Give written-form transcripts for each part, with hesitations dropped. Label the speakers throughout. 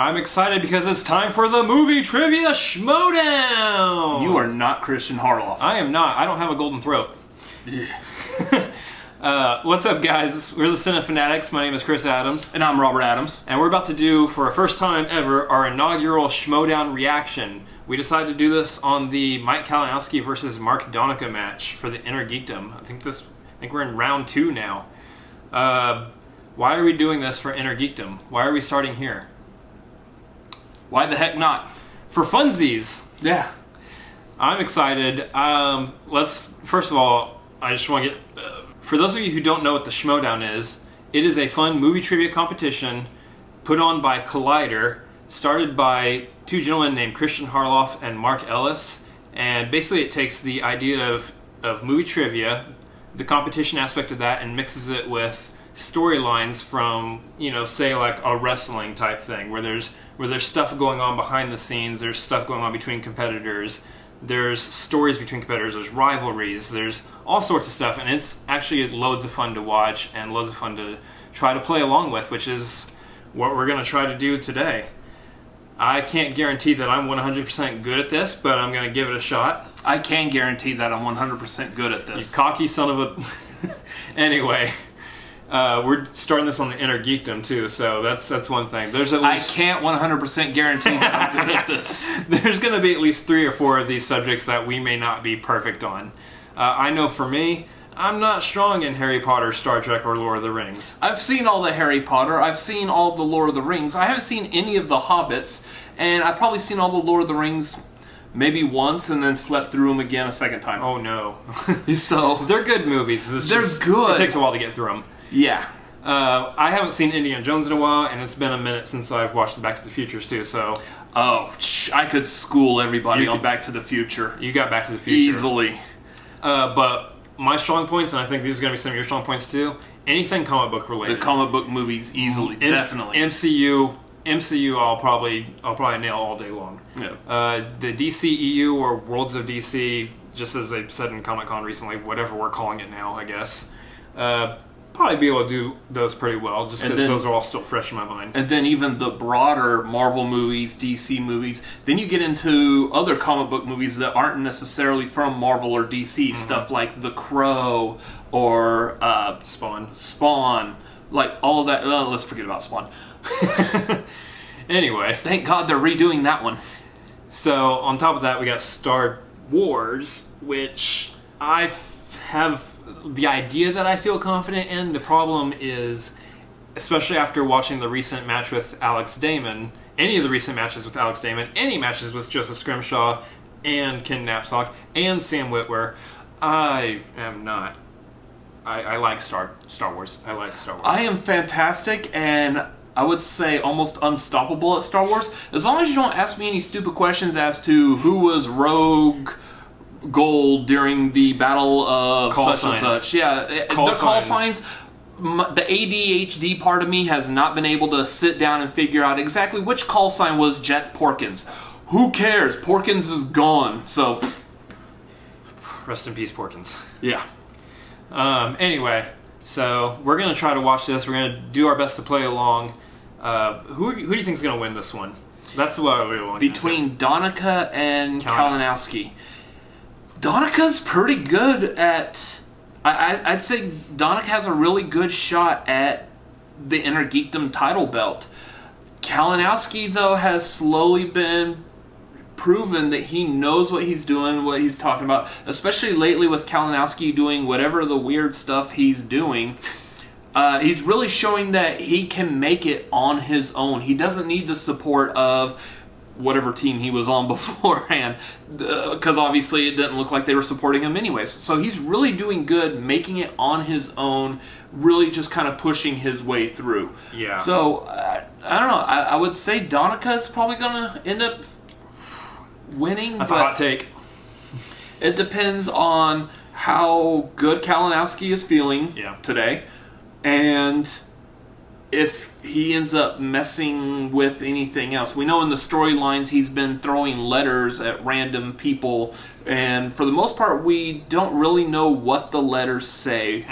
Speaker 1: I'm excited because it's time for the movie trivia Schmoedown!
Speaker 2: You are not Christian Harloff.
Speaker 1: I am not. I don't have a golden throat. What's up, guys? We're the Cinefanatics. My name is Chris Adams.
Speaker 2: And I'm Robert Adams.
Speaker 1: And we're about to do, for our first time ever, our inaugural Schmoedown reaction. We decided to do this on the Mike Kalinowski versus Mark Donica match for the Innergeekdom. I think we're in round 2 now. Why are we doing this for Innergeekdom? Why are we starting here?
Speaker 2: Why the heck not?
Speaker 1: For funsies.
Speaker 2: Yeah.
Speaker 1: I'm excited. First of all, I just want to get... for those of you who don't know what the Schmoedown is, it is a fun movie trivia competition put on by Collider, started by two gentlemen named Christian Harloff and Mark Ellis. And basically it takes the idea of movie trivia, the competition aspect of that, and mixes it with storylines from, say like a wrestling type thing, where there's stuff going on behind the scenes, there's stuff going on between competitors, there's stories between competitors, there's rivalries, there's all sorts of stuff, and it's actually loads of fun to watch and loads of fun to try to play along with, which is what we're going to try to do today. I can't guarantee that I'm 100% good at this, but I'm going to give it a shot.
Speaker 2: I can guarantee that I'm 100% good at this.
Speaker 1: You cocky son of a... Anyway... we're starting this on the Innergeekdom too, so that's one thing. There's at least...
Speaker 2: I can't 100% guarantee that I'm good at this.
Speaker 1: There's going to be at least 3 or 4 of these subjects that we may not be perfect on. I know for me, I'm not strong in Harry Potter, Star Trek, or Lord of the Rings.
Speaker 2: I've seen all the Harry Potter. I've seen all the Lord of the Rings. I haven't seen any of the Hobbits, and I've probably seen all the Lord of the Rings maybe once and then slept through them again a second time.
Speaker 1: Oh no.
Speaker 2: So
Speaker 1: they're good movies.
Speaker 2: They're good.
Speaker 1: It takes a while to get through them.
Speaker 2: Yeah.
Speaker 1: I haven't seen Indiana Jones in a while, and it's been a minute since I've watched the Back to the Futures too, so...
Speaker 2: Oh, I could school everybody on Back to the Future.
Speaker 1: You got Back to the Future.
Speaker 2: Easily.
Speaker 1: But my strong points, and I think these are going to be some of your strong points too, anything comic book related.
Speaker 2: The comic book movies, easily, definitely.
Speaker 1: MCU, I'll probably nail all day long.
Speaker 2: Yeah.
Speaker 1: The DCEU, or Worlds of DC, just as they've said in Comic-Con recently, whatever we're calling it now, I guess. Probably be able to do those pretty well, just because those are all still fresh in my mind.
Speaker 2: And then even the broader Marvel movies, DC movies, then you get into other comic book movies that aren't necessarily from Marvel or DC, stuff like The Crow or Spawn, like all of that. Let's forget about Spawn.
Speaker 1: Anyway.
Speaker 2: Thank God they're redoing that one.
Speaker 1: So, on top of that, we got Star Wars, which I have the idea that I feel confident in. The problem is, especially after watching the recent match with Alex Damon, any of the recent matches with Alex Damon, any matches with Joseph Scrimshaw and Ken Knapsack and Sam Witwer, I am not. I like Star Wars. I like Star Wars.
Speaker 2: I am fantastic, and I would say almost unstoppable at Star Wars. As long as you don't ask me any stupid questions as to who was Rogue Gold during the battle of such and such. Yeah, the call signs. The ADHD part of me has not been able to sit down and figure out exactly which call sign was Jet Porkins. Who cares? Porkins is gone. So,
Speaker 1: rest in peace, Porkins.
Speaker 2: Yeah.
Speaker 1: Anyway, so we're gonna try to watch this. We're gonna do our best to play along. Who do you think is gonna win this one? That's what I really want.
Speaker 2: Between Donica and Kalinowski. Donica's pretty good at... I'd say Donica has a really good shot at the Innergeekdom title belt. Kalinowski, though, has slowly been proven that he knows what he's doing, what he's talking about. Especially lately with Kalinowski doing whatever the weird stuff he's doing. He's really showing that he can make it on his own. He doesn't need the support of whatever team he was on beforehand, because obviously it didn't look like they were supporting him anyways. So he's really doing good, making it on his own, really just kind of pushing his way through.
Speaker 1: Yeah.
Speaker 2: So, I don't know, I would say Donica is probably going to end up winning.
Speaker 1: That's a hot take.
Speaker 2: It depends on how good Kalinowski is feeling today, and if he ends up messing with anything else. We know in the storylines he's been throwing letters at random people, and for the most part we don't really know what the letters say.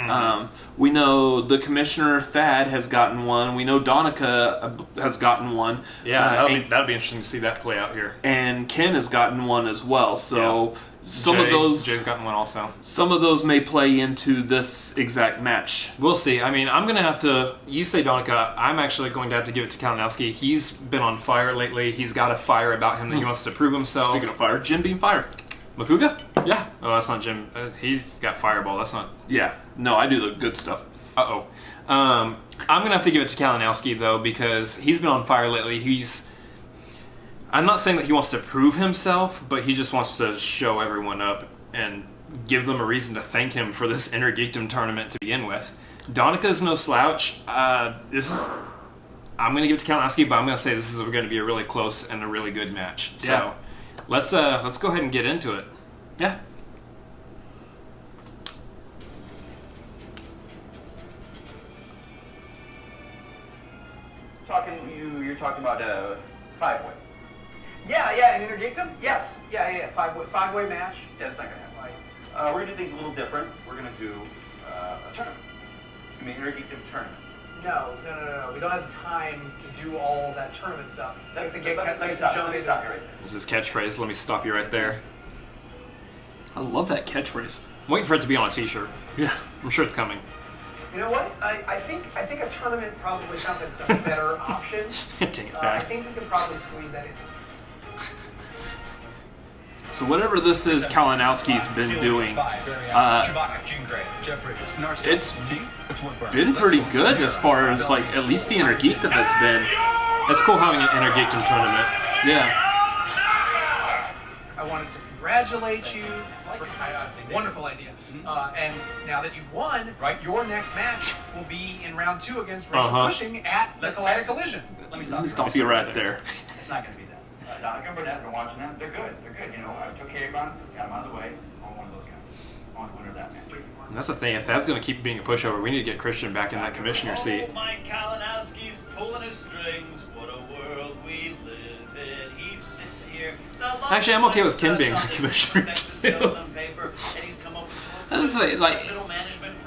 Speaker 2: We know the Commissioner Thad has gotten one. We know Donica has gotten one.
Speaker 1: Yeah, that'd be interesting to see that play out here.
Speaker 2: And Ken has gotten one as well. So Jay's
Speaker 1: gotten one also.
Speaker 2: Some of those may play into this exact match.
Speaker 1: We'll see. I mean, I'm going to have to... You say Donica. I'm actually going to have to give it to Kalinowski. He's been on fire lately. He's got a fire about him that he wants to prove himself.
Speaker 2: Speaking of fire, Jim being fired.
Speaker 1: Makuga?
Speaker 2: Yeah.
Speaker 1: Oh, that's not Jim. He's got Fireball. That's not...
Speaker 2: Yeah. No, I do the good stuff.
Speaker 1: Uh-oh. I'm going to have to give it to Kalinowski, though, because he's been on fire lately. I'm not saying that he wants to prove himself, but he just wants to show everyone up and give them a reason to thank him for this Innergeekdom Tournament to begin with. Donica's no slouch. I'm going to give it to Kalinowski, but I'm going to say this is going to be a really close and a really good match.
Speaker 2: Yeah.
Speaker 1: So let's go ahead and get into it.
Speaker 2: Yeah.
Speaker 3: You're talking about a 5-way.
Speaker 4: Yeah, in Innergeekdom? Yes. Yeah. Five-way match.
Speaker 3: Yeah, it's not gonna happen. Right. We're gonna do things a little different. We're gonna do a tournament. It's gonna be an Innergeekdom tournament.
Speaker 4: No. We don't have time to do all that tournament stuff.
Speaker 3: Let me stop you right there.
Speaker 1: This is catchphrase. Let me stop you right there.
Speaker 2: I love that catchphrase.
Speaker 1: I'm waiting for it to be on a t-shirt.
Speaker 2: Yeah.
Speaker 1: I'm sure it's coming.
Speaker 4: You know what? I think a tournament probably sounds like a better option.
Speaker 1: Take it
Speaker 4: I
Speaker 1: back.
Speaker 4: think we could probably squeeze that in.
Speaker 2: So whatever this is Kalinowski's been doing, it's been pretty good as far as, like, at least the Innergeekdom has been.
Speaker 1: It's cool having an Innergeekdom tournament.
Speaker 2: Yeah.
Speaker 4: I wanted to congratulate you. Wonderful idea. And now that you've won, right, your next match will be in round 2 against Rachel Cushing at the Collision.
Speaker 3: Let me stop.
Speaker 2: Stop you right there.
Speaker 3: It's not gonna be that. Donica and Burnett, been watching them. They're good. You know, I took Aegon, got him out of the way. I want one of those guys. I want the winner of that match.
Speaker 1: And that's the thing. If that's going to keep being a pushover, we need to get Christian back in that commissioner seat.
Speaker 5: Oh, Mike Kalinowski's pulling his strings. What a world we live in. He's sitting here.
Speaker 1: Actually, I'm okay with Ken being the commissioner too.
Speaker 2: I was say, like,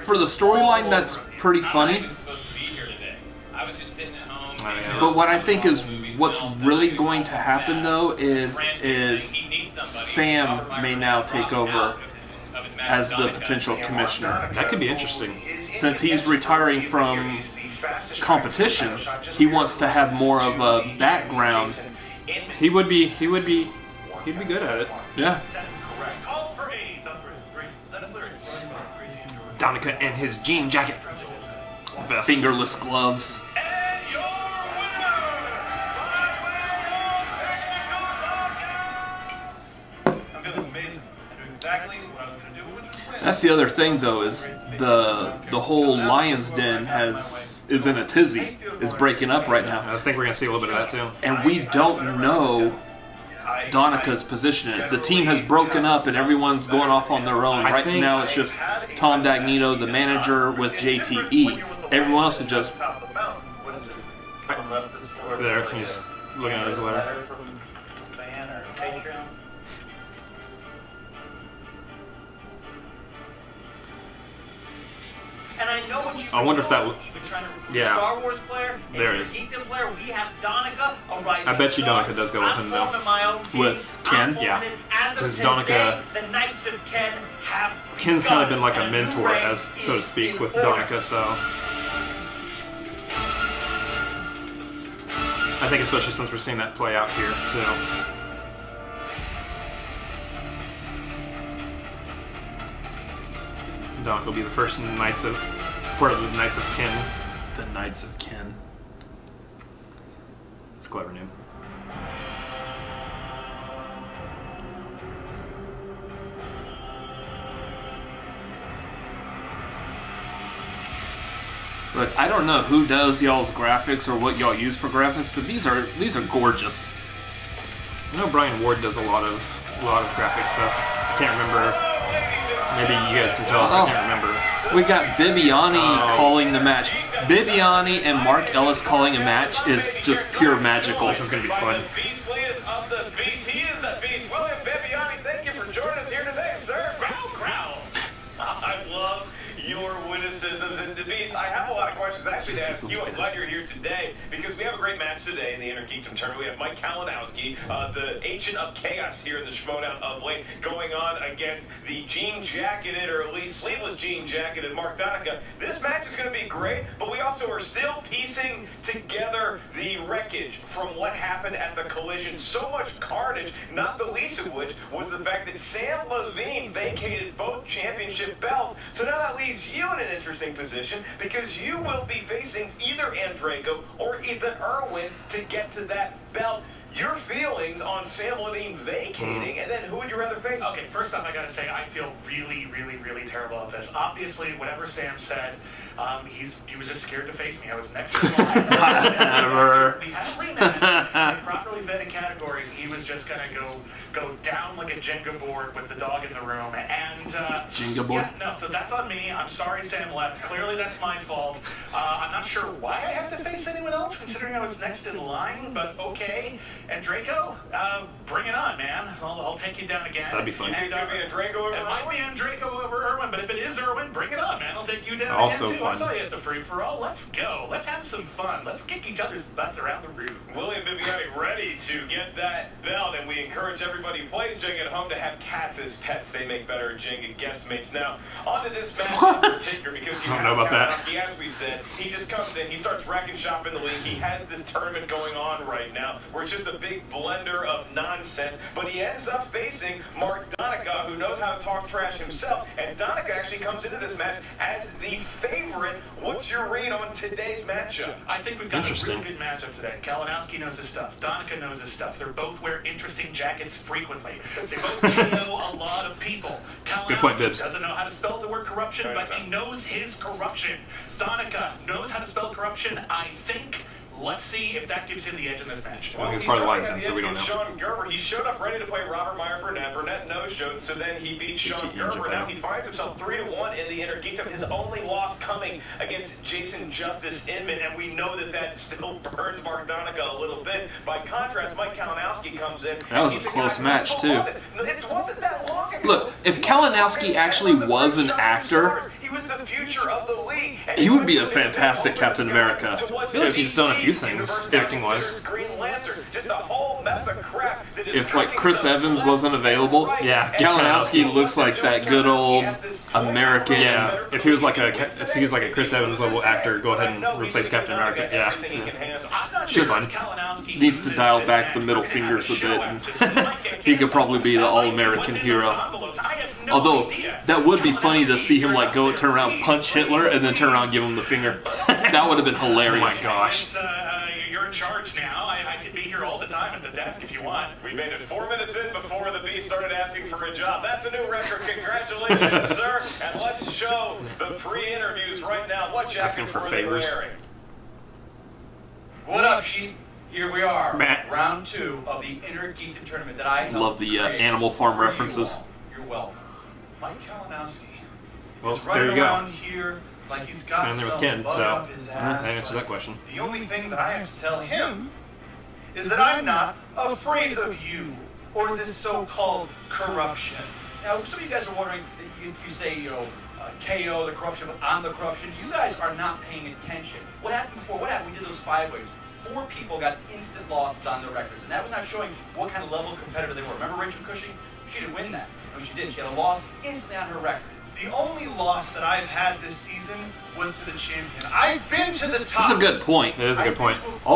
Speaker 2: for the storyline, that's pretty funny. But what I think is what's really going to happen, though, is Sam may now take over as the potential commissioner.
Speaker 1: That could be interesting.
Speaker 2: Since he's retiring from competition, he wants to have more of a background.
Speaker 1: He'd be good at it.
Speaker 2: Yeah.
Speaker 1: Donica and his jean jacket. Vest.
Speaker 2: Fingerless gloves. That's the other thing, though, is the whole Lion's Den is in a tizzy, is breaking up right now.
Speaker 1: I think we're gonna see a little bit of that too.
Speaker 2: And we don't know Donica's position in it. The team has broken up and everyone's going off on their own. Right now it's just Tom Dagnito, the manager, with JTE. Everyone else is just...
Speaker 1: There, he's looking at his letter.
Speaker 5: And I know what you
Speaker 1: I wonder if that would... Yeah.
Speaker 5: Star Wars player,
Speaker 1: there it is.
Speaker 5: Geekdom player, we have Donica, a rising
Speaker 1: I bet you
Speaker 5: star.
Speaker 1: Donica does go with him, though.
Speaker 5: I'm forming my own team.
Speaker 2: With Ken?
Speaker 1: Yeah.
Speaker 5: Because
Speaker 1: Donica...
Speaker 5: the Knights of Ken have
Speaker 1: Ken's kind of been like a mentor, as so to speak, with Donica, so... I think especially since we're seeing that play out here, too. Donica will be the first part of the Knights of Ken.
Speaker 2: The Knights of Ken.
Speaker 1: It's a clever name.
Speaker 2: Look, I don't know who does y'all's graphics or what y'all use for graphics, but these are gorgeous.
Speaker 1: I know Brian Ward does a lot of graphic stuff. I can't remember. Maybe you guys can tell us. I can't remember.
Speaker 2: We got Bibiani calling the match. Bibiani and Mark Ellis calling a match is just pure magical.
Speaker 1: This is going to be fun.
Speaker 5: He is the beast. William Bibiani, thank you for joining us here today, sir. Growl. I love your witticisms. And the Beast, I have a lot of questions actually to ask you. I'm glad you're here today because we have a great match today in the Innergeekdom Tournament. We have Mike Kalinowski, the agent of chaos here in the Schmoedown of late, going on against the jean-jacketed, or at least sleeveless jean-jacketed Mark Donica. This match is going to be great, but we also are still piecing together the wreckage from what happened at the collision. So much carnage, not the least of which was the fact that Sam Levine vacated both championship belts. So now that leaves you in an interesting position because you will be facing either Andraco or even Irwin to get to that belt. Your feelings on Sam Levine vacating, and then who would you rather face?
Speaker 6: Okay, first off, I gotta say, I feel really, really, really terrible about this. Obviously, whatever Sam said, he was just scared to face me. I was next to him. We had a rematch in properly vetted categories. He was just gonna go down like a Jenga board with the dog in the room. And
Speaker 2: Jenga board?
Speaker 6: Yeah, no, so that's on me. I'm sorry Sam left. Clearly, that's my fault. I'm not sure why I have to face anyone else, considering I was next in line. But okay. And Draco, bring it on, man. I'll take you down again.
Speaker 1: That'd be fun.
Speaker 6: And,
Speaker 5: It might be Andraco over
Speaker 6: It might be Andraco over Irwin, but if it is Irwin, bring it on, man. I'll take you down
Speaker 1: Also
Speaker 6: again, too.
Speaker 1: fun.
Speaker 6: I saw you at the free-for-all. Let's go. Let's have some fun. Let's kick each other's butts around the room.
Speaker 5: William Bibiani ready to get that belt, and we encourage everybody who plays Jenga at home to have cats as pets. They make better Jenga guest mates. Now, on to this match in particular, because you
Speaker 1: I don't
Speaker 5: have
Speaker 1: know about that.
Speaker 5: Kalinowski, as we said, he just comes in, he starts racking shop in the league. He has this tournament going on right now, where it's just a big blender of nonsense, but he ends up facing Mark Donica, who knows how to talk trash himself, and Donica actually comes into this match as the favorite. What's your read on today's matchup?
Speaker 6: I think we've got a
Speaker 1: Interesting.
Speaker 6: really good matchup today. Kalinowski knows his stuff. Donica knows his stuff. They both wear interesting jackets frequently. They both know a lot of people.
Speaker 1: Good point,
Speaker 6: Kalinowski
Speaker 1: Bibbs.
Speaker 6: doesn't know how to spell the word corruption, but he knows his corruption. Donica knows how to spell corruption, I think. Let's see if that gives him the edge in this match.
Speaker 1: Well, he's
Speaker 5: he
Speaker 1: part of the
Speaker 5: started
Speaker 1: Lions,
Speaker 5: at the
Speaker 1: so we
Speaker 5: end
Speaker 1: don't
Speaker 5: against
Speaker 1: know.
Speaker 5: Sean Gerber. He showed up ready to play Robert Meyer Burnett. Burnett no-showed, so then he beat Sean
Speaker 1: GT in
Speaker 5: Gerber.
Speaker 1: Japan.
Speaker 5: Now he finds himself 3-1 in the Innergeekdom. His only loss coming against Jason Justice Inman, and we know that still burns Mark Donica a little bit. By contrast, Mike Kalinowski comes in.
Speaker 2: That was
Speaker 5: He's
Speaker 2: a
Speaker 5: guy
Speaker 2: close
Speaker 5: who
Speaker 2: match,
Speaker 5: people
Speaker 2: too.
Speaker 5: love it. It wasn't that long ago.
Speaker 2: Look, if Kalinowski actually was an actor,
Speaker 5: he was the future of the league. And
Speaker 2: he would be a
Speaker 5: went from
Speaker 2: fantastic Captain America.
Speaker 5: to what
Speaker 1: I feel like he's done a few things,
Speaker 5: Universal
Speaker 1: acting-wise.
Speaker 5: considers Green Lantern, just a whole mess of crap that is
Speaker 2: if like
Speaker 5: cooking
Speaker 2: Chris
Speaker 5: stuff
Speaker 2: Evans
Speaker 5: left
Speaker 2: wasn't
Speaker 5: and
Speaker 2: available,
Speaker 5: right.
Speaker 1: Yeah,
Speaker 5: And
Speaker 2: Kalinowski
Speaker 5: Kalinowski
Speaker 2: looks like that good old American.
Speaker 1: Yeah, if he was like a Chris Evans level actor, go ahead and replace Captain America. Yeah.
Speaker 6: I'm not
Speaker 2: Just
Speaker 6: sure if Kalinowski
Speaker 2: needs to
Speaker 6: uses
Speaker 2: dial
Speaker 6: this
Speaker 2: back the
Speaker 6: match,
Speaker 2: middle
Speaker 6: but they have
Speaker 2: fingers a
Speaker 6: show
Speaker 2: bit,
Speaker 6: after,
Speaker 2: and
Speaker 6: so he might get
Speaker 2: he could probably be the
Speaker 6: That might
Speaker 2: all-American
Speaker 6: what's in those
Speaker 2: hero.
Speaker 6: envelopes. I have no
Speaker 2: Although
Speaker 6: idea.
Speaker 2: that would be funny to see him
Speaker 6: Kalinowski,
Speaker 2: like go turn around, punch Hitler, and then turn around and give him the finger. That would have been hilarious.
Speaker 1: Oh my gosh.
Speaker 6: It's, you're in charge now. I could be here all the time at the desk if you want.
Speaker 5: We made it 4 minutes in before the Beast started asking for a job. That's a new record. Congratulations, sir. And let's show the pre-interviews right now. What jacket
Speaker 1: Asking for
Speaker 5: were they
Speaker 1: favors.
Speaker 5: wearing?
Speaker 4: What up, sheep? Here we are,
Speaker 1: Matt.
Speaker 4: round 2 of the Innergeekdom Tournament that I helped
Speaker 2: Love the
Speaker 4: create
Speaker 2: Animal Farm
Speaker 4: for you
Speaker 2: references.
Speaker 4: all. You're welcome. Mike Kalinowski
Speaker 1: Well,
Speaker 4: is right
Speaker 1: there you go.
Speaker 4: around here like he's got
Speaker 1: Standing there with
Speaker 4: some
Speaker 1: Ken,
Speaker 4: bug
Speaker 1: so
Speaker 4: up his ass,
Speaker 1: that answers
Speaker 4: but
Speaker 1: that question.
Speaker 4: The only thing that I have to tell him is that I'm not afraid of you or this so-called corruption. Now, some of you guys are wondering, you say, KO, the corruption, but I'm the corruption. You guys are not paying attention. What happened before? What happened? We did those 5-ways. 4 people got instant losses on their records, and that was not showing what kind of level of competitor they were. Remember Rachel Cushing? She didn't win that. No, she didn't. She had a loss instantly on her record. The only loss that I've had this season was to the champion. I've been to the top.
Speaker 2: That's a good point.
Speaker 1: That is a good point.
Speaker 2: A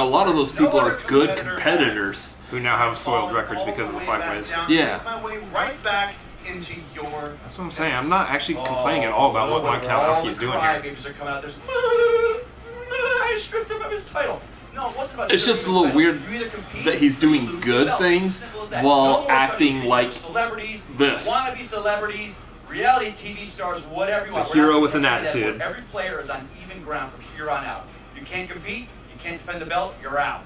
Speaker 2: lot of those people are good competitors.
Speaker 1: Who now have soiled records because of the 5-ways.
Speaker 2: Yeah.
Speaker 4: My way right back into your.
Speaker 1: That's what I'm saying. I'm not actually complaining at all about what Mike Kalinowski is doing here.
Speaker 4: Babies are coming out. There's I stripped him of his title. No, it wasn't about
Speaker 2: It's just a
Speaker 4: stripping
Speaker 2: little
Speaker 4: his
Speaker 2: weird
Speaker 4: title. You either compete
Speaker 2: that he's doing
Speaker 4: or you lose
Speaker 2: good
Speaker 4: the belt.
Speaker 2: things
Speaker 4: Simple as that.
Speaker 2: while
Speaker 4: No more
Speaker 2: acting
Speaker 4: special
Speaker 2: like
Speaker 4: treatment. Celebrities,
Speaker 2: this.
Speaker 4: wannabe celebrities, reality TV stars, whatever you
Speaker 1: It's a
Speaker 4: want.
Speaker 1: hero
Speaker 4: We're not
Speaker 1: with an
Speaker 4: doing that,
Speaker 1: attitude.
Speaker 4: where every player is on even ground from here on out. You can't compete, you can't defend the belt, you're out.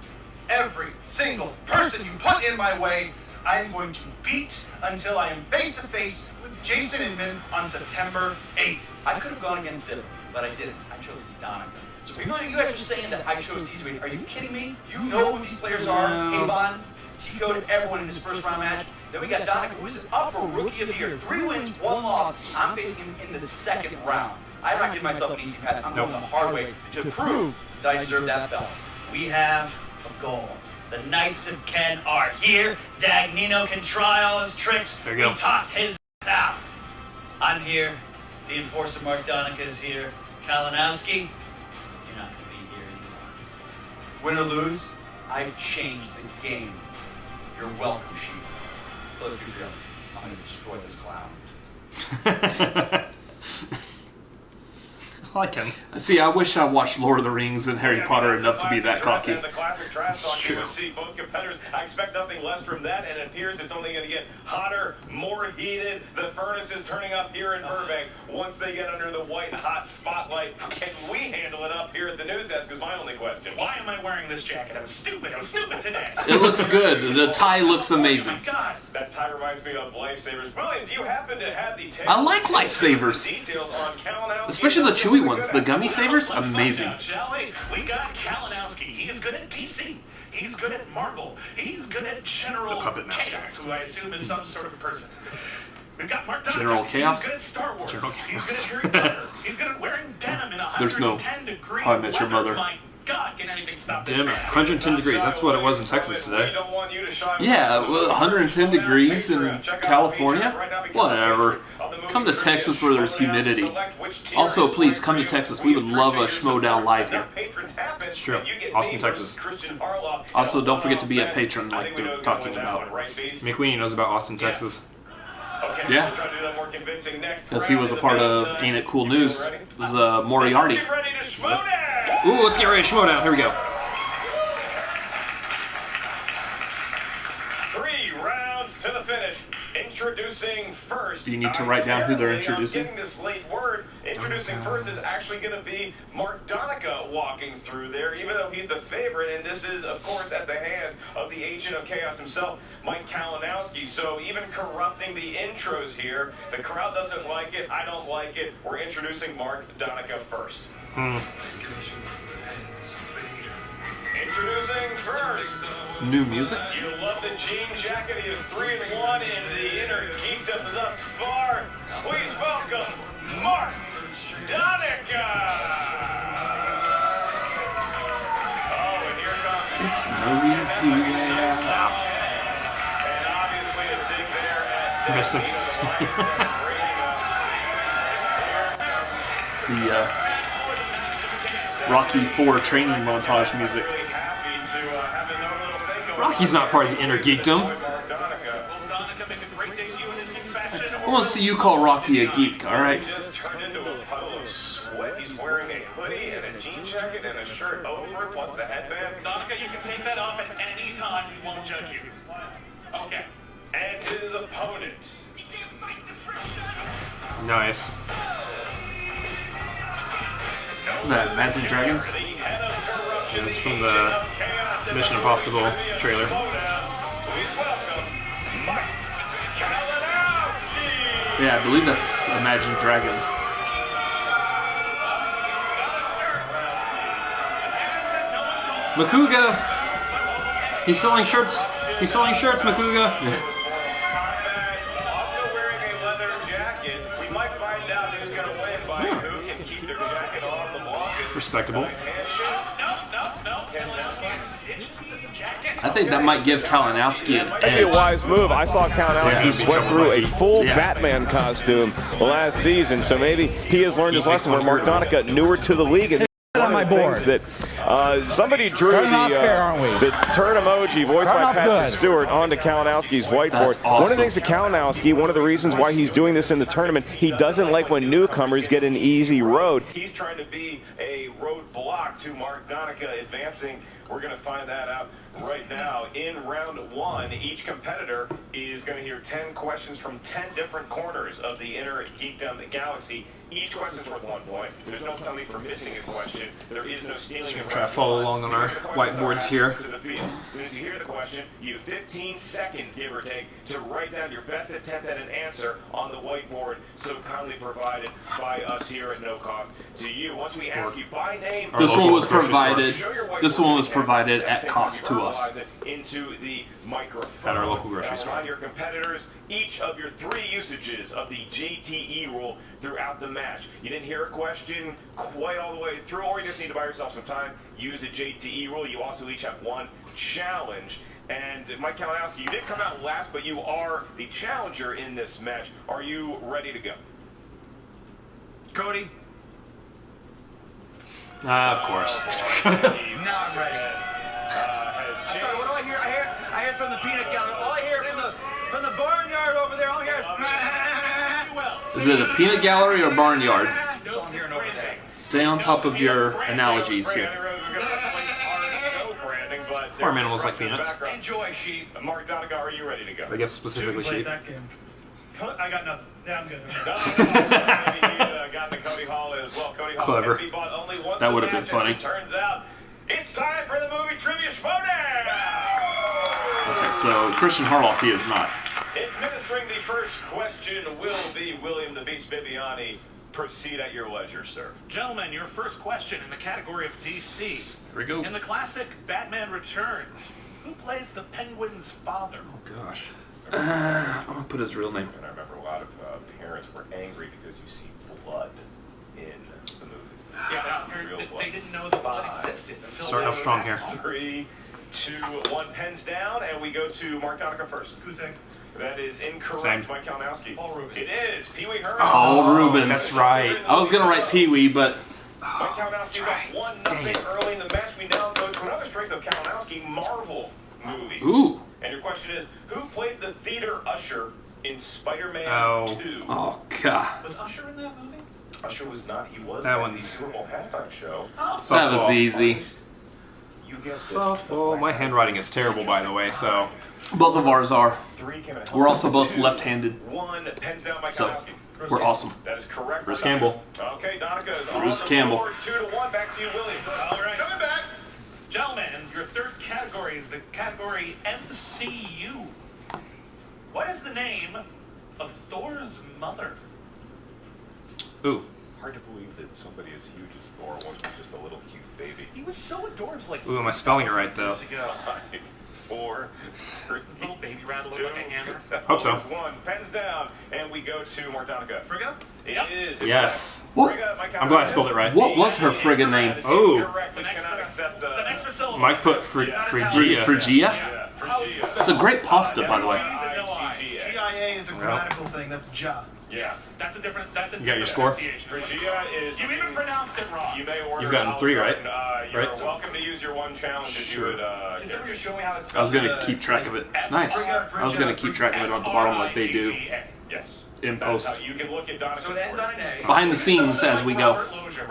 Speaker 4: Every single person you put in my way, I am going to beat until I am face to face with Jason Inman on September 8th. I could have gone against it, but I didn't. I chose Donica. So people, you guys are saying that I chose these. Are you kidding me? You know who these players are? Avon, T-Code, everyone in this first round match. Then we got Donica, who is up for Rookie of the Year. 3 wins, 1 loss. I'm facing him in the second round. I'm not giving myself an easy path. I'm going the hard way to prove that I deserve that belt.
Speaker 3: We have a goal. The Knights of Ken are here. Dagnino can try all his tricks.
Speaker 1: There you go.
Speaker 3: We tossed his out. I'm here. The enforcer Mark Donica is here. Kalinowski, you're not going to be here anymore.
Speaker 4: Win or lose, I've changed the game. You're welcome, Sheep. But let's be real. I'm going to destroy this clown.
Speaker 1: I like him.
Speaker 2: See, I wish I watched Lord of the Rings and Harry Potter enough to be that cocky.
Speaker 5: The classic trash talk you would see both competitors. I expect nothing less from that, and it appears it's only going to get hotter, more heated. The furnace is turning up here in Burbank. Once they get under the white hot spotlight, can we handle it up here at the news desk is my only question.
Speaker 6: Why am I wearing this jacket? I'm stupid today.
Speaker 2: It looks good. The tie looks amazing.
Speaker 6: Oh my God.
Speaker 5: That tie reminds me of Lifesavers. William, do you happen to have the
Speaker 2: I like Lifesavers.
Speaker 5: details on Kalinowski?
Speaker 2: Especially the chewy ones. The gummy savers,
Speaker 6: Let's
Speaker 2: amazing.
Speaker 6: find out, shall we? We got Kalinowski. He is good at DC. He's good at Marvel. He's good at General
Speaker 1: The Puppet Master.
Speaker 6: Chaos, who I assume is some sort of person. We've got Mark Donica.
Speaker 2: General Chaos?
Speaker 6: He's good at Star Wars.
Speaker 1: General
Speaker 6: He's good at
Speaker 1: Chaos.
Speaker 6: Harry Potter. He's good at wearing denim in 110
Speaker 2: There's no
Speaker 6: degree
Speaker 2: How I Met Your
Speaker 6: weather.
Speaker 2: Mother.
Speaker 6: My God, can anything stop this
Speaker 1: Damn it,
Speaker 6: man?
Speaker 1: 110 degrees. That's what it was in Texas today.
Speaker 2: Yeah, well, 110 degrees in California? Whatever. Come to Texas where there's humidity. Also, please come to Texas. We would love a Schmoedown live here.
Speaker 1: It's true. Austin, Texas.
Speaker 2: Also, don't forget to be a patron like they're talking about.
Speaker 1: McQueenie knows about Austin, Texas.
Speaker 2: Yeah. Because he was a part of Ain't It Cool News. It was Moriarty.
Speaker 1: Ooh, let's get ready to Schmoedown. Here we go.
Speaker 5: 3 rounds to the finish. Introducing first.
Speaker 2: Do you need to write down who they're introducing?
Speaker 5: Getting this late word. Introducing first is actually going to be Mark Donica walking through there, even though he's the favorite. And this is, of course, at the hand of the Agent of Chaos himself, Mike Kalinowski. So even corrupting the intros here, the crowd doesn't like it. I don't like it. We're introducing Mark Donica first. Introducing first.
Speaker 2: New music?
Speaker 5: You love the jean jacket. He is 3-1 in the Innergeekdom thus far. Please welcome Mark Donica. Oh, and here comes.
Speaker 2: It's no easy way out.
Speaker 5: And obviously a dig there at
Speaker 1: Rest in
Speaker 2: The Rocky IV training montage music.
Speaker 1: Rocky's not part of the Innergeekdom.
Speaker 2: I want to see you call Rocky a geek, alright?
Speaker 5: He just turned into a puddle of sweat. He's wearing a hoodie and a jean jacket and a shirt over it, plus the headband.
Speaker 6: Donica, you can take that off at any time. We won't judge you. Okay.
Speaker 5: And his opponent.
Speaker 1: Nice.
Speaker 2: Is that Imagine Dragons?
Speaker 1: Yeah, it's from the Mission Impossible trailer.
Speaker 2: Yeah, I believe that's Imagine Dragons.
Speaker 1: Makuga! He's selling shirts. He's selling shirts, Makuga.
Speaker 5: Also wearing a leather jacket. We might find out who's going to win by who can keep their jacket off the longest.
Speaker 1: Respectable.
Speaker 2: I think that might give Kalinowski an
Speaker 7: That'd be a
Speaker 2: edge.
Speaker 7: wise move. I saw Kalinowski
Speaker 2: Yeah.
Speaker 7: sweat through a full
Speaker 2: Yeah.
Speaker 7: Batman costume last season, so maybe he has learned his lesson. Where Mark Donica, newer to the league, and
Speaker 8: on my board.
Speaker 7: that somebody drew
Speaker 8: Starting off fair, aren't we?
Speaker 7: the turn emoji voiced
Speaker 8: Starting
Speaker 7: by
Speaker 8: off
Speaker 7: Patrick
Speaker 8: good.
Speaker 7: Stewart onto Kalinowski's whiteboard.
Speaker 2: That's
Speaker 7: One of
Speaker 2: awesome.
Speaker 7: the things that Kalinowski, one of the reasons why he's doing this in the tournament, he doesn't like when newcomers get an easy road.
Speaker 5: He's trying to be a roadblock to Mark Donica advancing. We're going to find that out right now. In round 1, each competitor is going to hear 10 questions from 10 different corners of the Innergeekdom galaxy. Each question is worth 1 point. There's no penalty for missing a question. There is no stealing of
Speaker 1: Try to follow along on our whiteboards here.
Speaker 5: to the field. As soon as you hear the question, you have 15 seconds, give or take, to write down your best attempt at an answer on the whiteboard, so kindly provided by us here at no cost to you. Once we ask you by name,
Speaker 2: This one was
Speaker 1: grocery store.
Speaker 2: provided. This one was provided at cost to us.
Speaker 5: Into the microphone.
Speaker 1: At our local grocery store.
Speaker 5: Remind your competitors each of your 3 usages of the JTE rule throughout the match. You didn't hear a question quite all the way through, or you just need to buy yourself some time. Use the JTE rule. You also each have 1 challenge. And Mike Kalinowski, you did come out last, but you are the challenger in this match. Are you ready to go?
Speaker 4: Cody?
Speaker 1: Of course.
Speaker 4: Not ready. I'm sorry, what do I hear? I hear from the peanut gallery. All I hear from the barnyard over there, all I hear is...
Speaker 2: Is it a peanut gallery or barnyard?
Speaker 4: That's all I'm hearing over there.
Speaker 2: Stay on top of your analogies here.
Speaker 1: Farm animals like peanuts.
Speaker 4: Enjoy, sheep.
Speaker 5: Mark Donica, are you ready to go?
Speaker 1: I guess specifically sheep.
Speaker 4: That game. I got nothing. Yeah, I'm good.
Speaker 5: Got the Cody Hall as well. Cody Hall
Speaker 1: Clever.
Speaker 5: can be bought only once
Speaker 2: That
Speaker 5: a
Speaker 2: would have been
Speaker 5: match,
Speaker 2: funny.
Speaker 5: as it turns out, it's time for the movie trivia Schmoedown.
Speaker 2: Okay, so Christian Harloff, he is not.
Speaker 5: Administering the first question will be William the Beast Bibiani. Proceed at your leisure, sir.
Speaker 6: Gentlemen, your first question in the category of DC.
Speaker 1: Here we go.
Speaker 6: In the classic Batman Returns, who plays the Penguin's father?
Speaker 1: Oh gosh.
Speaker 2: I'm gonna put his real name.
Speaker 5: And I remember a lot of parents were angry because you see blood in the movie.
Speaker 6: Yeah,
Speaker 5: Real blood.
Speaker 6: they didn't know the blood existed until
Speaker 1: Starting off strong here.
Speaker 5: 3, 2, 1, pens down, and we go to Mark Donica first.
Speaker 4: Who's that?
Speaker 5: That is incorrect,
Speaker 1: Same.
Speaker 5: Mike Kalinowski.
Speaker 4: Paul Rubens.
Speaker 5: It is Pee Wee Herman.
Speaker 2: Oh, Rubens.
Speaker 1: That's right.
Speaker 2: I was gonna write Pee Wee, but
Speaker 5: Mike Kalinowski's up 1-0 early in the match. We now go to another strength of Kalinowski, Marvel movies.
Speaker 2: Ooh.
Speaker 5: And your question is, who played the theater usher in Spider-Man
Speaker 1: Oh.
Speaker 5: 2?
Speaker 2: oh god,
Speaker 4: Was Usher in that movie?
Speaker 5: Usher was not. He was
Speaker 1: That
Speaker 5: at
Speaker 1: one's-
Speaker 5: the Super Bowl halftime show.
Speaker 2: that was
Speaker 1: Softball.
Speaker 2: easy.
Speaker 5: You guessed it.
Speaker 1: Softball. My handwriting is terrible, by the way. So
Speaker 2: Both of ours are.
Speaker 5: 3 came in.
Speaker 2: We're also both
Speaker 5: 2,
Speaker 2: left-handed,
Speaker 5: 1 pens down, Mike
Speaker 2: so
Speaker 5: Kalinowski.
Speaker 2: we're awesome.
Speaker 5: That is correct.
Speaker 1: Bruce Campbell.
Speaker 5: Okay, Donica is on
Speaker 2: Bruce
Speaker 5: the
Speaker 2: Campbell.
Speaker 5: board. 2-1. Back to you, Willie.
Speaker 6: All right.
Speaker 4: Coming back.
Speaker 6: Gentlemen, your third category is the category MCU. What is the name of Thor's mother?
Speaker 1: ooh.
Speaker 5: Hard to believe that somebody as huge as Thor was just a little cute baby.
Speaker 6: He was so adorable, like.
Speaker 1: Ooh, am I spelling it right, though?
Speaker 5: 5, 4, 3,
Speaker 6: His little baby rat looked like a hammer.
Speaker 1: Hope so.
Speaker 5: 1 pens down, and we go to Mark Donica.
Speaker 4: Frigga?
Speaker 5: It
Speaker 6: Yep.
Speaker 5: is.
Speaker 1: Yes.
Speaker 2: What?
Speaker 5: Frigga, Mike
Speaker 1: I'm glad I
Speaker 5: Kalinowski.
Speaker 1: spelled it right.
Speaker 2: What was her friggin' name?
Speaker 1: Oh.
Speaker 5: Correct. We cannot accept
Speaker 6: It's an extra syllable.
Speaker 1: Mike put Phrygia.
Speaker 2: Phrygia?
Speaker 5: Yeah, Phrygia.
Speaker 2: It's a great pasta, by the way.
Speaker 5: I-G-G-A.
Speaker 4: GIA is a grammatical thing. That's ja.
Speaker 5: Yeah.
Speaker 6: That's a different. That's a
Speaker 1: You got your
Speaker 6: different
Speaker 1: score?
Speaker 6: pronunciation.
Speaker 5: Phrygia is.
Speaker 6: You even pronounced it wrong.
Speaker 5: You may order.
Speaker 1: You've gotten 3, right?
Speaker 5: You're
Speaker 1: Right?
Speaker 5: welcome to use your 1 challenge if you would.
Speaker 4: Can someone just show me how it's
Speaker 2: I was
Speaker 4: spelled?
Speaker 2: gonna keep track of it. Nice. I was gonna keep track of it on the bottom like they do
Speaker 5: Yes.
Speaker 2: in
Speaker 5: That's
Speaker 2: post.
Speaker 5: how you can look at Donica.
Speaker 4: So it ends on an A.
Speaker 2: Behind the scenes as we go.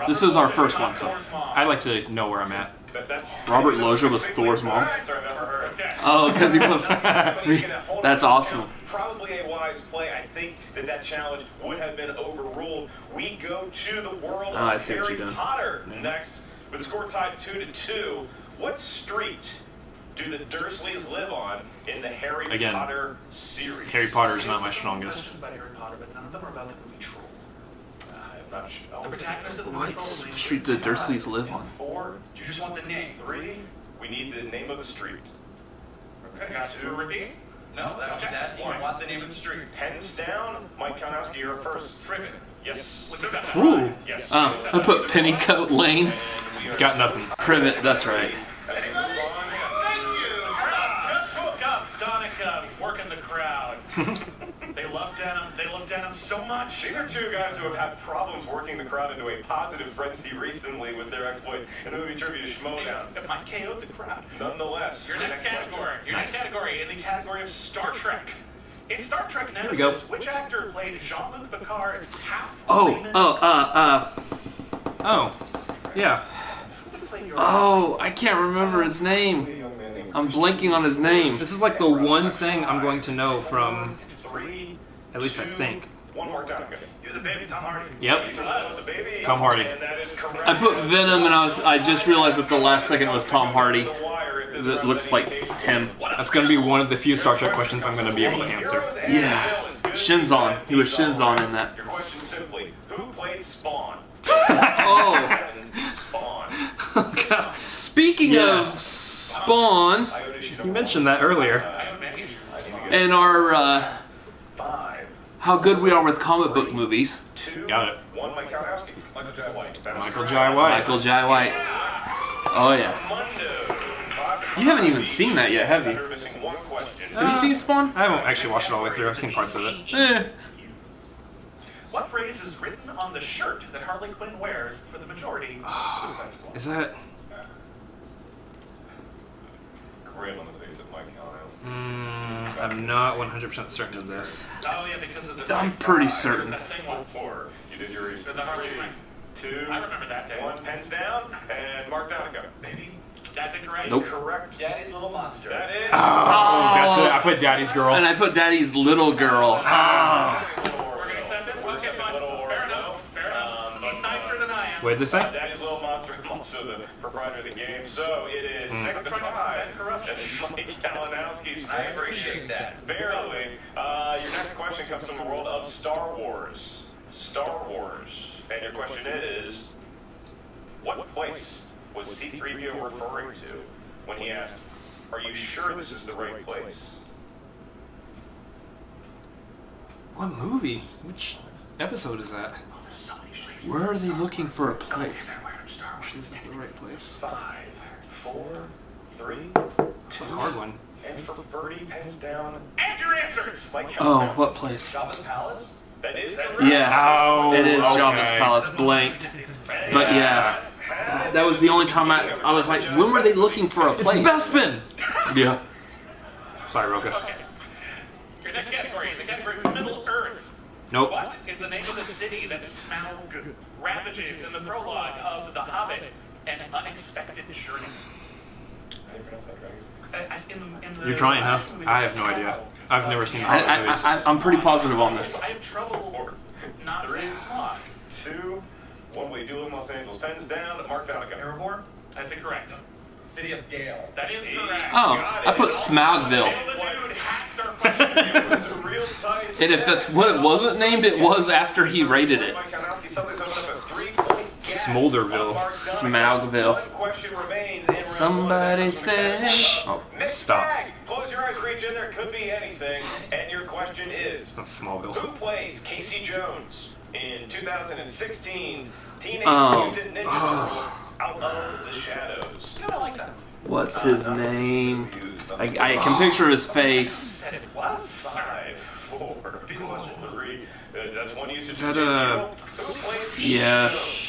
Speaker 2: This is our first one, so.
Speaker 1: I'd like to know where I'm at.
Speaker 5: That's
Speaker 2: Robert Loggia was Thor's mom.
Speaker 5: Answer I've ever heard.
Speaker 6: Okay.
Speaker 2: Oh, because he put. That's awesome.
Speaker 5: Probably a wise play. I think that challenge would have been overruled. We go to the world
Speaker 2: I
Speaker 5: of
Speaker 2: see what
Speaker 5: Harry
Speaker 2: you've done.
Speaker 5: Potter next, with the score tied 2-2. What street do the Dursleys live on in the Harry
Speaker 1: Again,
Speaker 5: Potter series?
Speaker 1: Harry Potter is not my strongest.
Speaker 6: Questions about Harry Potter, but none of them are about the movie Troll.
Speaker 5: I'm not sure.
Speaker 6: The protagonist of the movie
Speaker 2: What
Speaker 6: Troll is named
Speaker 2: street did Dursleys live on?
Speaker 5: 4,
Speaker 4: You just want the name.
Speaker 5: 3. We need the name of the street.
Speaker 6: Okay, got to repeat.
Speaker 4: No, that was asking. I want the name of the street.
Speaker 5: Pens down. Mike Kalinowski, you're first.
Speaker 6: Frigga.
Speaker 5: Yes.
Speaker 6: With the
Speaker 2: Ooh.
Speaker 5: Yes.
Speaker 2: I put Pennycoat Lane.
Speaker 5: And we are
Speaker 1: Got nothing.
Speaker 2: Privet, that's right.
Speaker 5: And move on.
Speaker 6: Just woke up. Donica working the crowd. They love denim. They love denim so much.
Speaker 5: These are 2 guys who have had problems working the crowd into a positive frenzy recently with their exploits in the movie trivia Schmoedown.
Speaker 6: Mike KO'd the crowd.
Speaker 5: Nonetheless,
Speaker 6: Your next category. Your next category in the category of Star Trek. In Star Trek
Speaker 1: we go.
Speaker 6: Nemesis, which actor played Jean-Luc Picard's half?
Speaker 2: Oh,
Speaker 1: Oh. Yeah.
Speaker 2: oh, I can't remember his
Speaker 5: A
Speaker 2: name.
Speaker 5: young man named
Speaker 2: I'm blanking on his name.
Speaker 1: This is like the one thing I'm going to know from,
Speaker 5: 3,
Speaker 1: at least I think.
Speaker 5: 1 more Donica. He was a baby, Tom Hardy.
Speaker 1: Yep.
Speaker 5: He was a baby.
Speaker 1: Tom Hardy.
Speaker 5: And that is correct.
Speaker 2: I put Venom and I just realized at the last second it was Tom Hardy. It looks like Tim.
Speaker 1: That's going to be one of the few Star Trek questions I'm going to be able to answer.
Speaker 2: Yeah. Shinzon. He was Shinzon in that.
Speaker 5: Your question simply, who played Spawn?
Speaker 2: Oh.
Speaker 5: Spawn.
Speaker 2: Speaking of Spawn,
Speaker 1: You mentioned that earlier.
Speaker 2: and our
Speaker 5: 5,
Speaker 2: how good we are with comic book movies.
Speaker 5: 2,
Speaker 1: Got it.
Speaker 5: 1, Mike Kalinowski. Michael J. White. That is
Speaker 1: Michael
Speaker 5: correct.
Speaker 1: Jai White.
Speaker 2: Michael Jai White. Oh yeah.
Speaker 5: Mundo.
Speaker 2: You haven't even seen that yet, have you?
Speaker 5: You're missing 1 question.
Speaker 2: Have you seen Spawn?
Speaker 1: I haven't actually watched it all the way through. I've seen parts of it.
Speaker 2: Eh.
Speaker 6: What phrase is written on the shirt that Harley Quinn wears for the majority of Suicide Squad?
Speaker 1: Is that...
Speaker 5: Grin on the face of Mike Kalinowski.
Speaker 1: I'm not 100% certain of this.
Speaker 6: Oh yeah, because of the.
Speaker 2: I'm pretty certain.
Speaker 6: That thing was
Speaker 5: 4. You did your research.
Speaker 6: the Harley Quinn.
Speaker 5: 2.
Speaker 6: I remember that day.
Speaker 5: 1. Pens down. And Mark Donica. Baby.
Speaker 6: That's incorrect.
Speaker 2: Nope.
Speaker 5: Correct.
Speaker 3: Daddy's little monster.
Speaker 5: That is.
Speaker 1: That's it. I put Daddy's Girl.
Speaker 2: And I put Daddy's little girl.
Speaker 6: We're gonna accept it. Okay, fine. Fair enough. Fair enough. He's nicer than I am.
Speaker 1: What did this say?
Speaker 5: Daddy's Little Monster. I'm also the proprietor of the game. So it is 6 to 5.
Speaker 6: Corruption.
Speaker 5: Mike Kalinowski's
Speaker 3: I
Speaker 5: favorite.
Speaker 3: appreciate that.
Speaker 5: Barely. Your next question comes from the world of Star Wars. Star Wars. And your question is, what place was C-3PO referring to when he asked, are you sure this is the right place?
Speaker 1: What movie? Which episode is that?
Speaker 2: Where are they looking for a place?
Speaker 1: Is this the right place?
Speaker 5: 5, 4, 3,
Speaker 1: It's a hard one.
Speaker 5: and for Birdie, pens down.
Speaker 6: And your answers.
Speaker 5: Mike
Speaker 2: Oh,
Speaker 5: Kalinowski.
Speaker 2: what place?
Speaker 3: Jabba's palace?
Speaker 5: That is correct.
Speaker 2: Yeah. It is
Speaker 1: okay.
Speaker 2: Jabba's Palace, blanked. But yeah. That was the only time I was like, when were they looking for a
Speaker 1: It's
Speaker 2: place?
Speaker 1: Bespin!
Speaker 2: Yeah.
Speaker 1: Sorry, Roka.
Speaker 6: Okay. Your next category, the category Middle Earth.
Speaker 1: Nope.
Speaker 6: What is the name of the city that Smaug ravages in the prologue of The Hobbit, An Unexpected Journey?
Speaker 5: How do you pronounce that, Dragon?
Speaker 1: You're trying, huh? I have no idea. I've never seen the Hobbit movies.
Speaker 2: I'm pretty positive on this.
Speaker 6: I have trouble not saying Smaug.
Speaker 5: 2, 1 way duel in Los Angeles. Pens down. Mark Donica.
Speaker 3: Erebor?
Speaker 6: That's incorrect.
Speaker 3: City of Gale.
Speaker 6: That is correct.
Speaker 2: Oh,
Speaker 5: Got
Speaker 2: I
Speaker 5: it.
Speaker 2: put Smaugville.
Speaker 6: The dude hacked our question.
Speaker 5: It was a real tight
Speaker 2: And if that's what it wasn't named, it was after he rated it.
Speaker 5: Mike Kalinowski suddenly sums up a 3-point gap.
Speaker 1: Smolderville.
Speaker 5: Mark Donica.
Speaker 2: Smaugville.
Speaker 5: 1 question remains. And
Speaker 2: Somebody say.
Speaker 1: Oh,
Speaker 5: Mixed
Speaker 1: stop.
Speaker 5: bag. Close your eyes, reach in there. Could be anything. And your question is,
Speaker 1: That's Smallville.
Speaker 5: who plays Casey Jones in 2016's Teenage
Speaker 2: Oh.
Speaker 5: Mutant Ninja Turtles Out of the Shadows?
Speaker 6: I like that.
Speaker 2: What's his name? I can picture his face.
Speaker 6: And it was.
Speaker 5: 5, 4, 3. That's one usage.
Speaker 1: Is that a-
Speaker 5: Who plays
Speaker 2: Yes.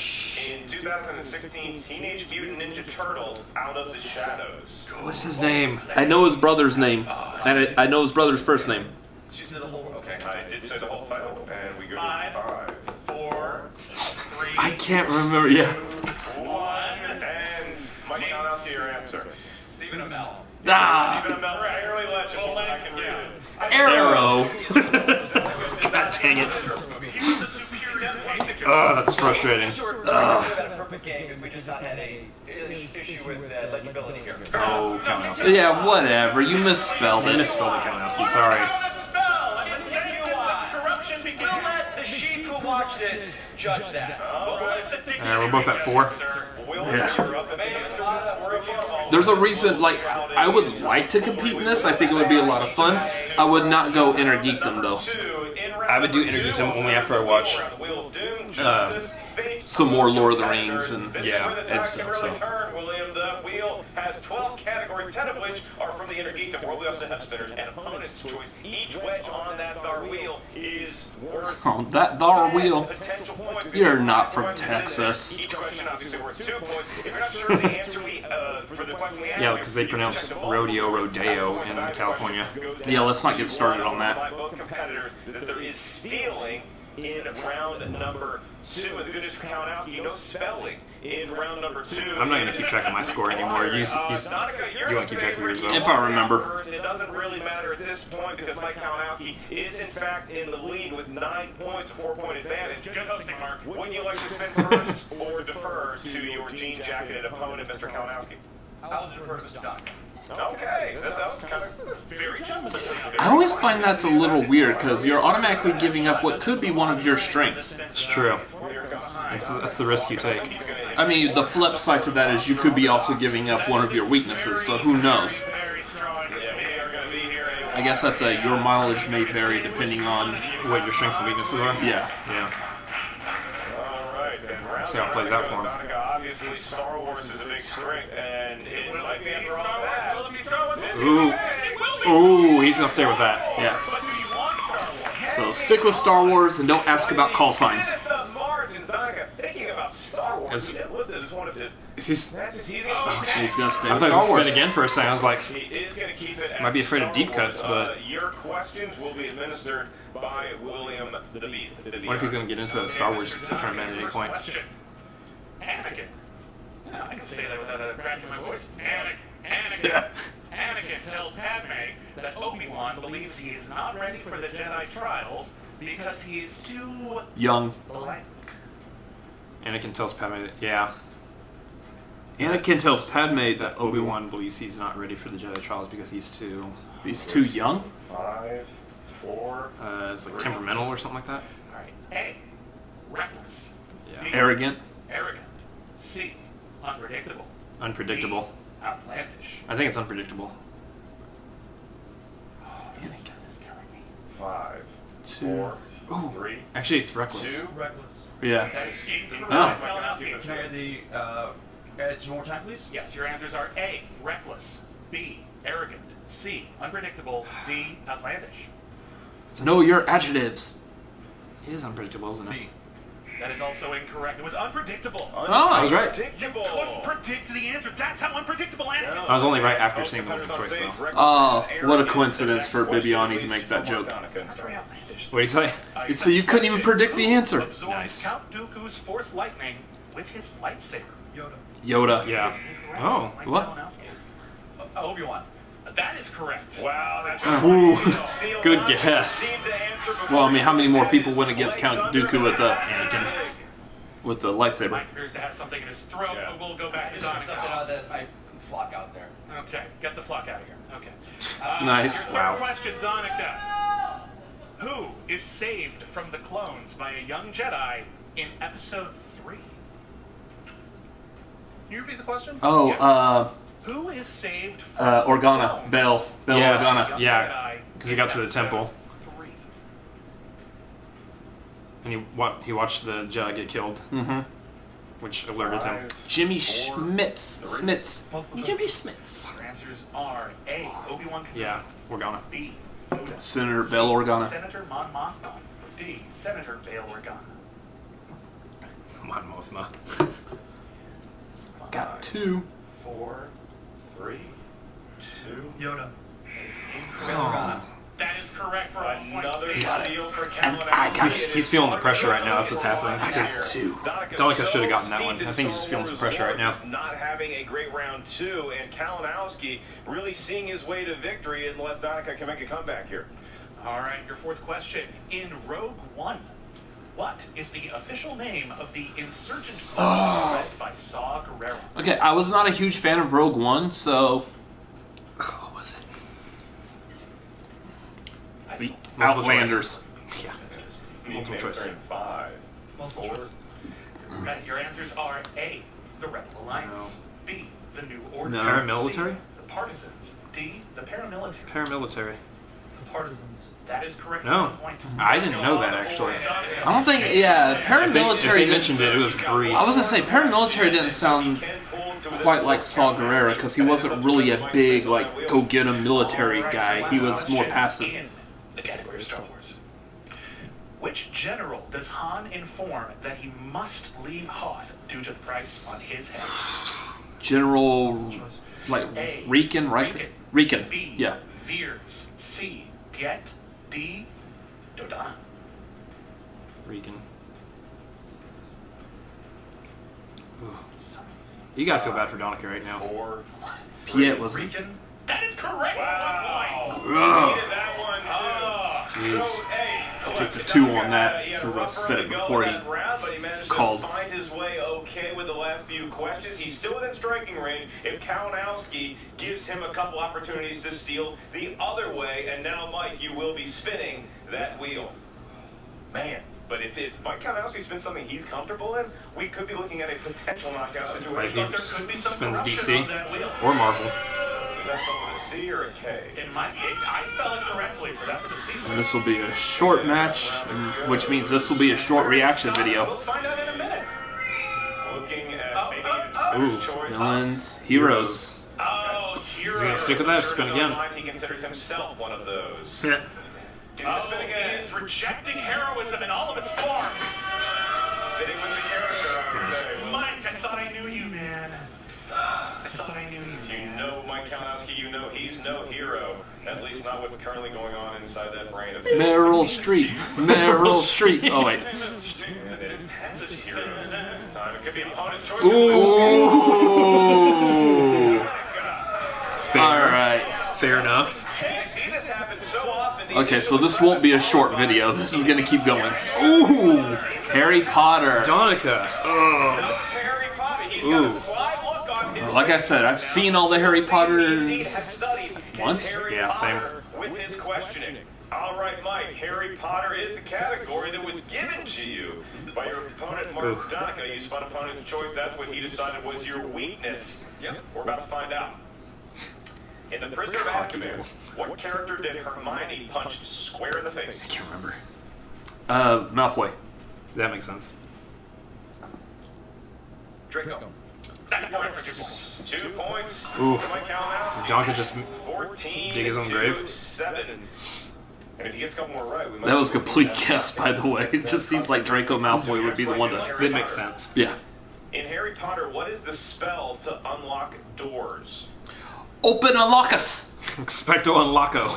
Speaker 5: in 2016 Teenage Mutant Ninja Turtles Out of the Shadows?
Speaker 1: What's his name?
Speaker 2: I know his brother's name. And I know his brother's first name.
Speaker 3: She said the whole. Okay.
Speaker 5: I did say the whole title, and we go to
Speaker 6: 5,
Speaker 5: 5,
Speaker 6: 4, 3,
Speaker 2: I can't remember. Yeah.
Speaker 5: 1, and Mike Kalinowski, your answer.
Speaker 3: Stephen Amell.
Speaker 2: Ah.
Speaker 5: Stephen Amell, barely legend. I can read it.
Speaker 2: Arrow.
Speaker 1: God dang it.
Speaker 6: He was the superior basic.
Speaker 1: Oh, that's frustrating.
Speaker 3: Sure, we could have had a perfect game if we just not had a issue with legibility here.
Speaker 1: Oh, Kalinowski.
Speaker 2: Yeah, whatever. You misspelled
Speaker 1: I
Speaker 2: it.
Speaker 1: misspelled it, Kalinowski. Sorry.
Speaker 6: How to spell, and let's say corruption begins.
Speaker 3: We'll let the sheep who watch this judge that.
Speaker 1: We're both at 4.
Speaker 2: There's a reason, like, I would like to compete in this. I think it would be a lot of fun. I would not go Innergeekdom, though.
Speaker 1: I would do Innergeekdom only after I watch
Speaker 2: Some more Lord of the Rings and
Speaker 1: and stuff, so.
Speaker 5: William, the wheel has 12 categories, 10 of which are from the Innergeekdom world. We also have spinners and opponent's choice. Each wedge on that thar wheel is worth
Speaker 2: Oh, that thar
Speaker 5: 10
Speaker 2: wheel.
Speaker 5: potential points.
Speaker 2: You're not from Texas.
Speaker 5: Each question obviously worth 2 points. If you're not sure of the answer for the question we asked,
Speaker 1: Yeah, because they pronounce rodeo in California.
Speaker 2: Yeah, let's not get started on that.
Speaker 5: By both competitors that there is stealing in round number 2. And the good news for Kalinowski, no spelling in round number 2.
Speaker 1: I'm not going to keep track of my score anymore. You want to keep track of yours, though.
Speaker 2: If I remember.
Speaker 5: It doesn't really matter at this point because Mike Kalinowski is in fact in the lead with 9 points, a 4-point advantage.
Speaker 6: Good hosting, Mark.
Speaker 5: Wouldn't you like to spin first or defer to your jean-jacketed opponent, Mr. Kalinowski?
Speaker 4: I'll defer to Mr. Donica.
Speaker 5: Okay, that was kind of very gentlemanly.
Speaker 2: I always find that's a little weird because you're automatically giving up what could be one of your strengths.
Speaker 1: It's true. That's the risk you take.
Speaker 2: I mean, the flip side to that is you could be also giving up one of your weaknesses, so who knows? I guess that's your mileage may vary depending on
Speaker 1: What your strengths and weaknesses are?
Speaker 2: Yeah.
Speaker 1: Yeah.
Speaker 5: All right, and
Speaker 1: See how it plays out for him.
Speaker 5: Donica, obviously, Star Wars is a big strength, and it might be after all that.
Speaker 1: Ooh, he's going to stay with that.
Speaker 2: Yeah. So stick with Star Wars and don't ask about call signs.
Speaker 5: Thinking about Star Wars, he listed as one of his
Speaker 1: He's
Speaker 5: matches. He's
Speaker 2: He's going to stay
Speaker 1: I
Speaker 2: with
Speaker 1: thought he
Speaker 2: Star
Speaker 1: was
Speaker 2: Wars.
Speaker 1: spin again for a second. I was like,
Speaker 5: He is going to keep it.
Speaker 1: Might be afraid of deep
Speaker 5: Star
Speaker 1: cuts,
Speaker 5: Wars.
Speaker 1: but-
Speaker 5: Your questions will be administered by William the Beast.
Speaker 1: what if he's going to get into that Star Wars tournament at any point?
Speaker 6: Anakin. Yeah, I can say that without a crack in my voice. Anakin. Anakin tells Padme that Obi-Wan believes he is not ready for the Jedi trials because he's too
Speaker 2: Young.
Speaker 6: blank.
Speaker 1: Anakin tells Padme, yeah.
Speaker 2: Anakin tells Padme that
Speaker 1: Obi-Wan believes he's not ready for the Jedi trials because he's too,
Speaker 2: he's too young.
Speaker 5: 5, 4.
Speaker 1: it's like temperamental or something like that.
Speaker 6: All right. A. Reckless.
Speaker 1: Yeah.
Speaker 6: B.
Speaker 2: Arrogant.
Speaker 6: Arrogant. C. Unpredictable.
Speaker 1: Unpredictable.
Speaker 6: D. Outlandish.
Speaker 1: I think it's unpredictable.
Speaker 6: This is killing me.
Speaker 5: 5,
Speaker 2: 2.
Speaker 5: 4, 3,
Speaker 1: Actually, it's reckless.
Speaker 5: 2.
Speaker 4: Reckless.
Speaker 2: Yeah.
Speaker 6: That is incorrect.
Speaker 2: Oh.
Speaker 6: Kalinowski.
Speaker 4: Can I get the edits one more time, please?
Speaker 6: Yes, your answers are A. Reckless. B. Arrogant. C. Unpredictable. D. Outlandish.
Speaker 2: Know your adjectives.
Speaker 1: It is unpredictable, isn't it?
Speaker 4: B.
Speaker 6: That is also incorrect. It was unpredictable.
Speaker 2: Oh, I was right.
Speaker 5: Unpredictable.
Speaker 6: Couldn't predict the answer. That's how unpredictable Anakin.
Speaker 1: I was only right after seeing the multiple choice, though.
Speaker 2: Oh, what a coincidence for Bibiani to make that joke.
Speaker 6: That's very outlandish.
Speaker 1: What do you say?
Speaker 2: So you couldn't even predict the answer.
Speaker 6: Absorbs
Speaker 1: Nice.
Speaker 6: Count Dooku's Force lightning with his lightsaber.
Speaker 4: Yoda.
Speaker 2: Yoda.
Speaker 1: Yeah.
Speaker 6: Incorrect.
Speaker 1: Oh,
Speaker 6: It's Mike
Speaker 2: what?
Speaker 6: Kalinowski.
Speaker 4: Obi-Wan.
Speaker 6: That is correct.
Speaker 5: Wow, that's
Speaker 2: Ooh,
Speaker 1: good guess.
Speaker 2: Well, I mean, how many more people went against Count Dooku with the lightsaber?
Speaker 6: Mike appears to have something in his throat,
Speaker 5: Yeah.
Speaker 6: but we'll go back to
Speaker 4: Something
Speaker 6: Donica.
Speaker 4: that I flock out there.
Speaker 6: Okay, get the flock out of here. Okay.
Speaker 2: Nice.
Speaker 6: Your third
Speaker 1: Wow.
Speaker 6: question, Donica. Who is saved from the clones by a young Jedi in Episode 3?
Speaker 4: Can you repeat the question?
Speaker 2: Oh,
Speaker 6: Who is saved from
Speaker 2: Organa.
Speaker 6: the clones
Speaker 2: Bell
Speaker 1: Yes.
Speaker 2: Organa.
Speaker 6: Young
Speaker 1: Yeah,
Speaker 6: Jedi
Speaker 1: 'cause he
Speaker 6: in
Speaker 1: got to the
Speaker 6: Episode
Speaker 1: temple.
Speaker 6: 3?
Speaker 1: And he watched the Jedi get killed,
Speaker 2: Mm-hmm.
Speaker 1: which alerted him.
Speaker 2: Jimmy Schmitz. Jimmy Schmitz.
Speaker 6: Your answers are A. Obi-Wan Kenobi.
Speaker 1: Yeah, we're gonna.
Speaker 6: B. Yoda.
Speaker 2: Senator Bail Organa.
Speaker 6: Senator Mon Mothma. D. Senator Bail Organa.
Speaker 1: Come on, Mothma.
Speaker 2: Got 2.
Speaker 6: 4, 3, 2.
Speaker 4: Yoda.
Speaker 1: Oh.
Speaker 6: That is correct for a point.
Speaker 5: Another
Speaker 6: Save.
Speaker 5: steal for
Speaker 2: And I got
Speaker 5: Kalinowski.
Speaker 2: it.
Speaker 1: He's feeling the pressure right now. That's what's happening.
Speaker 2: I got 2.
Speaker 1: Donica should have gotten that one. I think he's just feeling some pressure right now.
Speaker 5: Not having a great round 2, and Kalinowski really seeing his way to victory unless Donica can make a comeback here.
Speaker 6: All right, your fourth question. In Rogue One, what is the official name of the insurgent clone led by Saw Gerrera?
Speaker 2: Okay, I was not a huge fan of Rogue One, so. What was it? Outlanders.
Speaker 1: Yeah.
Speaker 5: Multiple
Speaker 1: choice.
Speaker 5: 5,
Speaker 4: Multiple
Speaker 5: 4,
Speaker 4: choice.
Speaker 6: Right, your answers are A, the Rebel Alliance, B, the New Order,
Speaker 2: No.
Speaker 1: Paramilitary?
Speaker 6: C, the Partisans, D, the Paramilitary.
Speaker 1: Paramilitary.
Speaker 4: The Partisans.
Speaker 6: That is correct.
Speaker 1: No.
Speaker 6: For 1 point.
Speaker 1: I didn't know that, actually.
Speaker 2: I don't think, yeah,
Speaker 1: If they
Speaker 2: paramilitary.
Speaker 1: mentioned it, it was brief.
Speaker 2: I was gonna say paramilitary didn't sound quite like Saw Gerrera because he wasn't really a big like go get 'em military guy. He was more passive.
Speaker 6: In the category of Star Wars. Which general does Han inform that he must leave Hoth due to the price on his head?
Speaker 2: General, like
Speaker 6: A.
Speaker 2: Riken, right? Riken.
Speaker 6: B.
Speaker 2: Yeah.
Speaker 6: Veers. C. Piet. D. Dodonna.
Speaker 1: Rican. Ooh. You gotta feel bad for Donica right now.
Speaker 2: Piet was.
Speaker 6: That is correct.
Speaker 5: Wow.
Speaker 6: For 1 point.
Speaker 1: Ugh.
Speaker 5: Needed that one.
Speaker 1: Jeez.
Speaker 5: So, hey,
Speaker 1: I took the
Speaker 5: look,
Speaker 1: 2 on
Speaker 5: Donica
Speaker 1: that,
Speaker 5: had a
Speaker 1: since I
Speaker 5: rough
Speaker 1: said
Speaker 5: run
Speaker 1: it
Speaker 5: to go
Speaker 1: before
Speaker 5: in
Speaker 1: he
Speaker 5: that round, but he managed
Speaker 1: called.
Speaker 5: to find his way okay with the last few questions. He's still within striking range. If Kalinowski gives him a couple opportunities to steal the other way, and now, Mike, you will be spinning that wheel. Man. But if Mike Kalinowski spins something he's comfortable in, we could be looking at a potential knockout situation.
Speaker 1: Like
Speaker 5: But
Speaker 1: he
Speaker 5: there could be some
Speaker 1: spins
Speaker 5: corruption
Speaker 1: DC
Speaker 5: on that wheel.
Speaker 1: or Marvel.
Speaker 5: Is that spelled with a C or a K?
Speaker 6: I spell it correctly, so that's what the C
Speaker 2: And
Speaker 6: says.
Speaker 2: this will be a short match, which means this will be a short reaction
Speaker 5: We'll
Speaker 2: video.
Speaker 5: find out in a minute. Looking at maybe
Speaker 1: Ooh,
Speaker 5: his choice.
Speaker 2: Villains, heroes.
Speaker 5: Oh, hero.
Speaker 1: gonna stick with that, spin again.
Speaker 5: He considers himself one of those.
Speaker 1: Yeah.
Speaker 5: He's gonna spin
Speaker 6: He
Speaker 5: again.
Speaker 6: is rejecting heroism in all of its forms.
Speaker 5: Fitting with the character, I would say.
Speaker 6: Mike, I thought I knew you, man. I thought I knew you,
Speaker 5: You
Speaker 6: man.
Speaker 5: know Mike Kalinowski, you know he's no hero. At least not what's currently going on inside that brain of his.
Speaker 2: Meryl Streep. Meryl Streep. Oh, wait.
Speaker 5: And it has its heroes this time. It could be opponent's choice.
Speaker 2: Ooh. All right.
Speaker 1: Fair enough.
Speaker 5: I see this happen so often. The
Speaker 2: Okay, so this won't be a short video. This is going to keep going. Ooh. Harry Potter.
Speaker 1: Donica. Ugh.
Speaker 5: Harry Potter. He's got
Speaker 1: Ooh.
Speaker 5: a sly look on his
Speaker 2: Like I said, I've seen all the Harry Potter once.
Speaker 1: Yeah, same.
Speaker 5: With his questioning. All right, Mike. Harry Potter is the category that was given to you by your opponent, Mark
Speaker 1: Oof.
Speaker 5: Donica. You spun opponent's choice. That's what he decided was your weakness. Yep. We're about to find out. In The Prisoner of Azkaban, what character did Hermione punch square in the face?
Speaker 1: I can't remember.
Speaker 2: Malfoy.
Speaker 1: That makes sense.
Speaker 5: Draco. 2 points.
Speaker 1: Ooh.
Speaker 5: To Mike Kalinowski.
Speaker 1: Donica just
Speaker 5: 14
Speaker 1: dig his own
Speaker 5: to
Speaker 1: grave.
Speaker 5: 7. And if he gets a couple more right, we might.
Speaker 2: That was a complete guess, by the way. It just seems like Draco Malfoy would be the one to...
Speaker 1: That makes sense.
Speaker 2: Yeah.
Speaker 5: In Harry Potter, what is the spell to unlock doors?
Speaker 2: Open unlock us.
Speaker 1: Expecto Unlocko.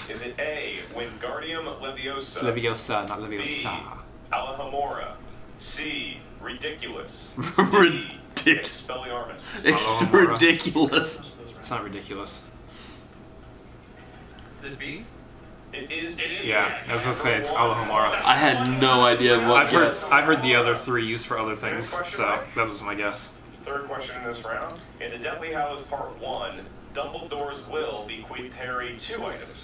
Speaker 5: Is it A, Wingardium Leviosa?
Speaker 1: Leviosa, not
Speaker 5: B,
Speaker 1: Leviosa.
Speaker 5: Alahomora? C, Ridiculous? D,
Speaker 2: Ridiculous.
Speaker 5: Expelliarmus?
Speaker 2: It's
Speaker 1: Alhambra.
Speaker 2: ridiculous.
Speaker 1: It's not ridiculous.
Speaker 4: Is it B?
Speaker 5: It is.
Speaker 1: Yeah, I was gonna say it's Alahomora.
Speaker 2: I had no idea what guess.
Speaker 1: I heard the other 3 used for other things, so that was my guess.
Speaker 5: Third question in this round. In the Deathly Hallows Part 1, Dumbledore's will bequeathed Harry 2 items.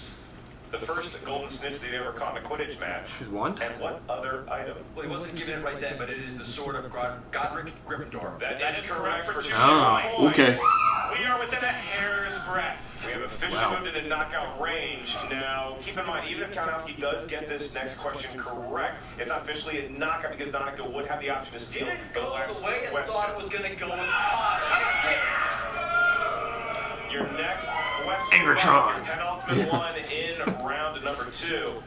Speaker 5: The first golden snitch that he ever caught in a Quidditch match.
Speaker 1: Just one?
Speaker 5: And what other item?
Speaker 4: Well, he wasn't given it right then, but it is the sword of Godric Gryffindor.
Speaker 5: That is correct for 2
Speaker 1: Oh,
Speaker 5: points.
Speaker 2: Okay.
Speaker 6: We are within a hair's breadth.
Speaker 5: We have officially moved into knockout range. Now, keep in mind, even if Kalinowski does get this next question correct, it's not officially a knockout because Donica would have the option to steal
Speaker 4: Didn't
Speaker 5: the
Speaker 4: go
Speaker 5: last
Speaker 4: the way I
Speaker 5: question.
Speaker 4: thought it was going to go with Potter. It
Speaker 5: Your next question,
Speaker 1: Angratron.
Speaker 5: your penultimate one in round number 2.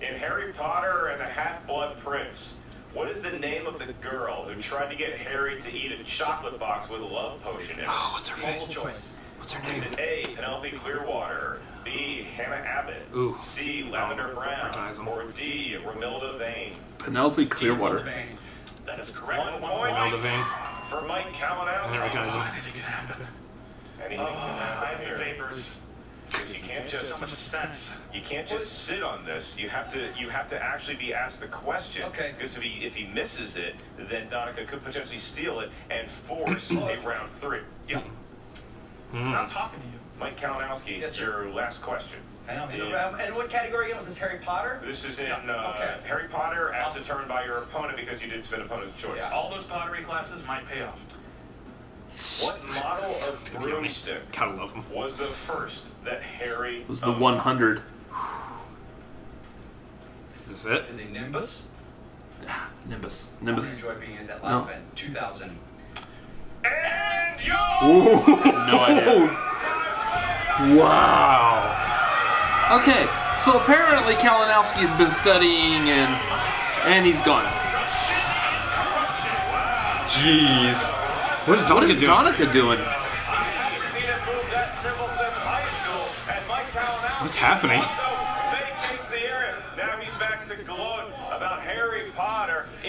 Speaker 5: In Harry Potter and the Half-Blood Prince, what is the name of the girl who tried to get Harry to eat a chocolate box with a love potion in it?
Speaker 1: Oh, what's her
Speaker 4: didn't.
Speaker 1: face?
Speaker 4: Multiple choice.
Speaker 1: What's her
Speaker 5: Is
Speaker 1: name?
Speaker 5: it A, Penelope Clearwater, B, Hannah Abbott,
Speaker 1: Ooh.
Speaker 5: C, Lavender
Speaker 1: recognize
Speaker 5: Brown,
Speaker 1: 'em.
Speaker 5: or D, Romilda Vane?
Speaker 2: Penelope Clearwater.
Speaker 4: Vein.
Speaker 6: That is correct.
Speaker 5: 1 point
Speaker 1: Romilda Vane.
Speaker 5: for Mike Kalinowski.
Speaker 1: I didn't recognize him.
Speaker 6: Anything can happen.
Speaker 5: Anything can
Speaker 6: I
Speaker 5: happen
Speaker 6: have
Speaker 5: here.
Speaker 6: vapors.
Speaker 5: You can't
Speaker 6: So
Speaker 5: just
Speaker 6: much suspense.
Speaker 5: you can't just sit on this. You have to actually be asked the question.
Speaker 4: Okay.
Speaker 5: Because if he misses it, then Donica could potentially steal it and force a round 3.
Speaker 6: Yeah. I'm talking to you.
Speaker 5: Mike Kalinowski,
Speaker 4: Yes, sir.
Speaker 5: your last question.
Speaker 4: And what category again was this? Harry Potter?
Speaker 5: This is in
Speaker 4: Okay.
Speaker 5: Harry Potter as determined by your opponent because you did spin opponent's choice.
Speaker 4: Yeah.
Speaker 6: All those pottery classes might pay off.
Speaker 5: What model of broomstick
Speaker 1: Gotta love him.
Speaker 5: was the first that Harry
Speaker 2: It was the
Speaker 5: owned?
Speaker 2: 100.
Speaker 1: Is this it?
Speaker 4: Is it Nimbus?
Speaker 2: Nimbus.
Speaker 4: I
Speaker 2: Nimbus.
Speaker 4: enjoy being at that
Speaker 2: No.
Speaker 4: live event. 2000.
Speaker 5: And yo!
Speaker 2: No idea.
Speaker 1: Wow.
Speaker 2: Okay, so apparently Kalinowski's been studying and he's gone.
Speaker 1: Jeez. What is
Speaker 2: What
Speaker 1: Donica
Speaker 2: is
Speaker 1: doing?
Speaker 2: Donica doing?
Speaker 1: What's happening?
Speaker 5: Vacates the area. Now he's back to gloating.